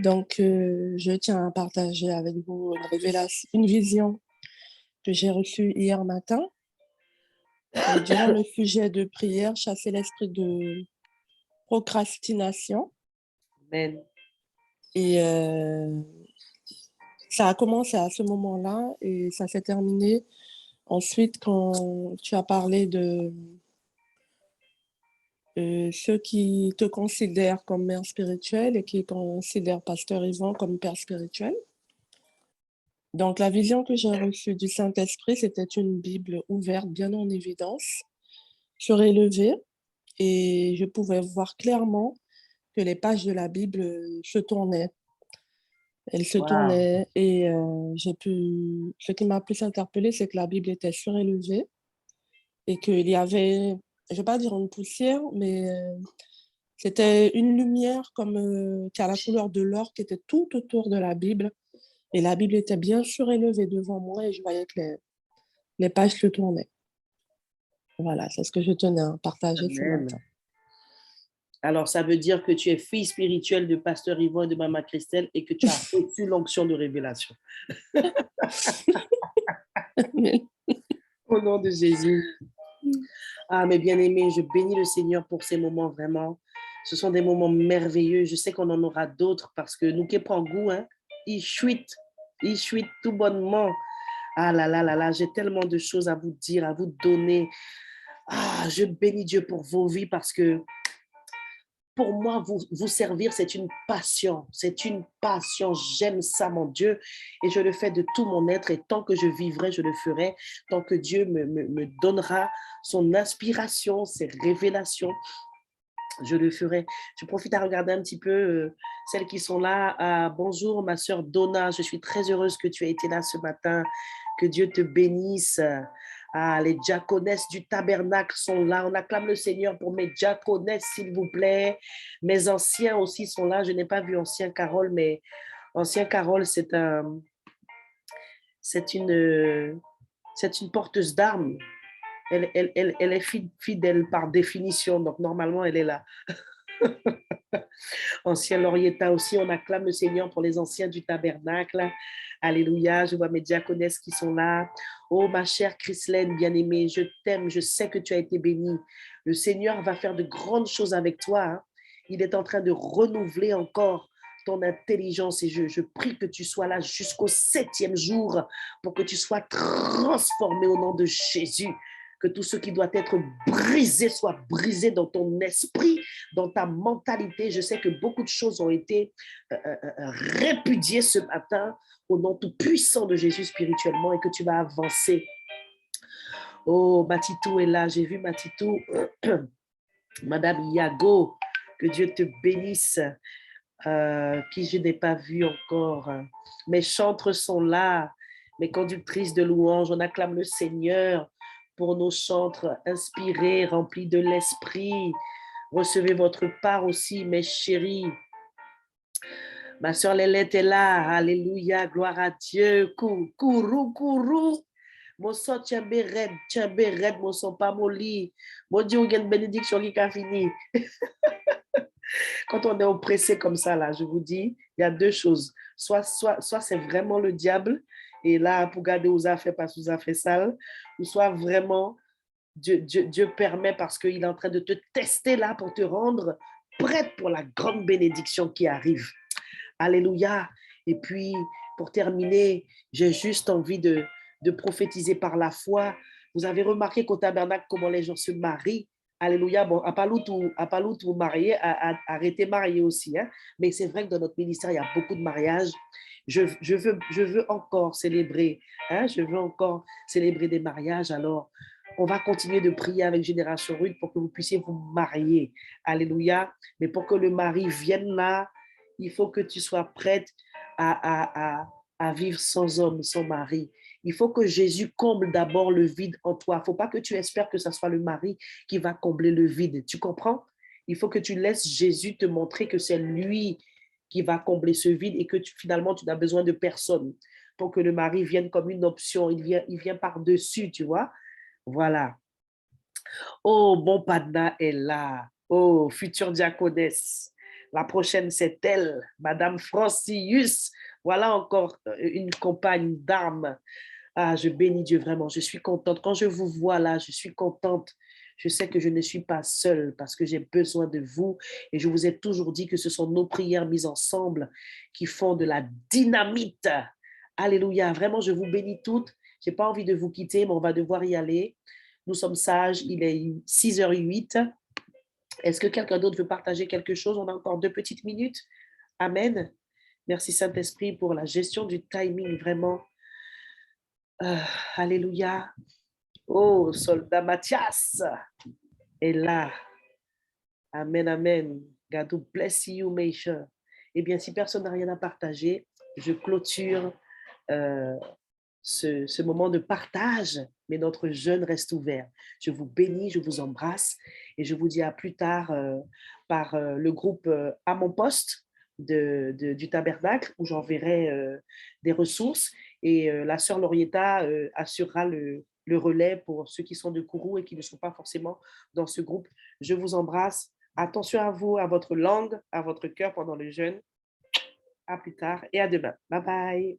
Donc, je tiens à partager avec vous une révélation, une vision que j'ai reçue hier matin. Et durant le sujet de prière, chasser l'esprit de procrastination. Amen. Et ça a commencé à ce moment-là et ça s'est terminé ensuite quand tu as parlé de ceux qui te considèrent comme mère spirituelle et qui considèrent Pasteur Yvon comme père spirituel. Donc, la vision que j'ai reçue du Saint-Esprit, c'était une Bible ouverte, bien en évidence, surélevée, et je pouvais voir clairement que les pages de la Bible se tournaient. Elles se tournaient et ce qui m'a plus interpellée, c'est que la Bible était surélevée et qu'il y avait, je ne vais pas dire une poussière, mais c'était une lumière comme qui a la couleur de l'or qui était tout autour de la Bible. Et la Bible était bien surélevée devant moi et je voyais que les pages se tournaient. Voilà, c'est ce que je tenais à partager ce matin. Alors, ça veut dire que tu es fille spirituelle de Pasteur Yvon et de Maman Christelle et que tu as reçu l'onction de révélation. Au nom de Jésus. Ah, mes bien-aimés, je bénis le Seigneur pour ces moments, vraiment. Ce sont des moments merveilleux. Je sais qu'on en aura d'autres parce que nous qui prenons goût, hein, il chuite tout bonnement. Ah là là là là, j'ai tellement de choses à vous dire, à vous donner. Ah, je bénis Dieu pour vos vies parce que pour moi, vous servir, c'est une passion. C'est une passion. J'aime ça, mon Dieu. Et je le fais de tout mon être. Et tant que je vivrai, je le ferai. Tant que Dieu me donnera son inspiration, ses révélations, je le ferai. Je profite à regarder un petit peu celles qui sont là. Ah, bonjour, ma sœur Donna. Je suis très heureuse que tu aies été là ce matin. Que Dieu te bénisse. Ah, les diaconesses du tabernacle sont là. On acclame le Seigneur pour mes diaconesses, s'il vous plaît. Mes anciens aussi sont là. Je n'ai pas vu ancien Carole, mais ancien Carole, c'est une porteuse d'armes. Elle est fidèle par définition, donc normalement, elle est là. Ancien Laurietta aussi, on acclame le Seigneur pour les anciens du tabernacle. Alléluia, je vois mes diaconesses qui sont là. Oh, ma chère Chrislaine, bien-aimée, je t'aime, je sais que tu as été bénie. Le Seigneur va faire de grandes choses avec toi. Hein. Il est en train de renouveler encore ton intelligence et je prie que tu sois là jusqu'au 7e jour pour que tu sois transformé au nom de Jésus. Que tout ce qui doit être brisé soit brisé dans ton esprit, dans ta mentalité. Je sais que beaucoup de choses ont été répudiées ce matin au nom tout puissant de Jésus spirituellement et que tu vas avancer. Oh, Matitou est là. J'ai vu Matitou. Madame Yago, que Dieu te bénisse. Qui je n'ai pas vu encore. Mes chantres sont là, mes conductrices de louanges. On acclame le Seigneur pour nos chantres inspirés, remplis de l'esprit. Recevez votre part aussi, mes chéris. Ma soeur Lélette est là. Alléluia, gloire à Dieu. Kourou. Mon sang tient red, mon sang pas molli. Mon Dieu, il y a une bénédiction qui a fini. Quand on est oppressé comme ça, là, je vous dis, il y a deux choses. Soit c'est vraiment le diable, et là, pour garder aux affaires parce que vous avez fait sale, ou soit vraiment Dieu permet parce qu'il est en train de te tester là pour te rendre prête pour la grande bénédiction qui arrive. Alléluia. Et puis, pour terminer, j'ai juste envie de prophétiser par la foi. Vous avez remarqué qu'au tabernacle, comment les gens se marient. Alléluia. Bon, à Palou, tout marié, arrêtez marié aussi. Hein? Mais c'est vrai que dans notre ministère, il y a beaucoup de mariages. Je veux encore célébrer. Hein? Je veux encore célébrer des mariages. Alors, on va continuer de prier avec Génération Rude pour que vous puissiez vous marier. Alléluia. Mais pour que le mari vienne là, il faut que tu sois prête à vivre sans homme, sans mari. Il faut que Jésus comble d'abord le vide en toi. Il ne faut pas que tu espères que ce soit le mari qui va combler le vide. Tu comprends? Il faut que tu laisses Jésus te montrer que c'est lui qui va combler ce vide et que finalement, tu n'as besoin de personne pour que le mari vienne comme une option. Il vient par-dessus, tu vois? Voilà. Oh, bon Padna est là. Oh, future diaconesse. La prochaine, c'est elle, Madame Francius. Voilà encore une compagne d'âme. Ah, je bénis Dieu vraiment. Je suis contente. Quand je vous vois là, je suis contente. Je sais que je ne suis pas seule parce que j'ai besoin de vous. Et je vous ai toujours dit que ce sont nos prières mises ensemble qui font de la dynamite. Alléluia. Vraiment, je vous bénis toutes. Je n'ai pas envie de vous quitter, mais on va devoir y aller. Nous sommes sages. Il est 6h08. Est-ce que quelqu'un d'autre veut partager quelque chose? On a encore 2 petites minutes. Amen. Merci Saint-Esprit pour la gestion du timing, vraiment. Alléluia. Oh, soldat Mathias est là. Amen, amen. God bless you, Meisha. Eh bien, si personne n'a rien à partager, je clôture ce moment de partage, mais notre jeûne reste ouvert. Je vous bénis, je vous embrasse et je vous dis à plus tard par le groupe à mon poste du tabernacle où j'enverrai des ressources et la sœur Laurietta assurera le relais pour ceux qui sont de Kourou et qui ne sont pas forcément dans ce groupe. Je vous embrasse. Attention à vous, à votre langue, à votre cœur pendant le jeûne. À plus tard et à demain. Bye bye.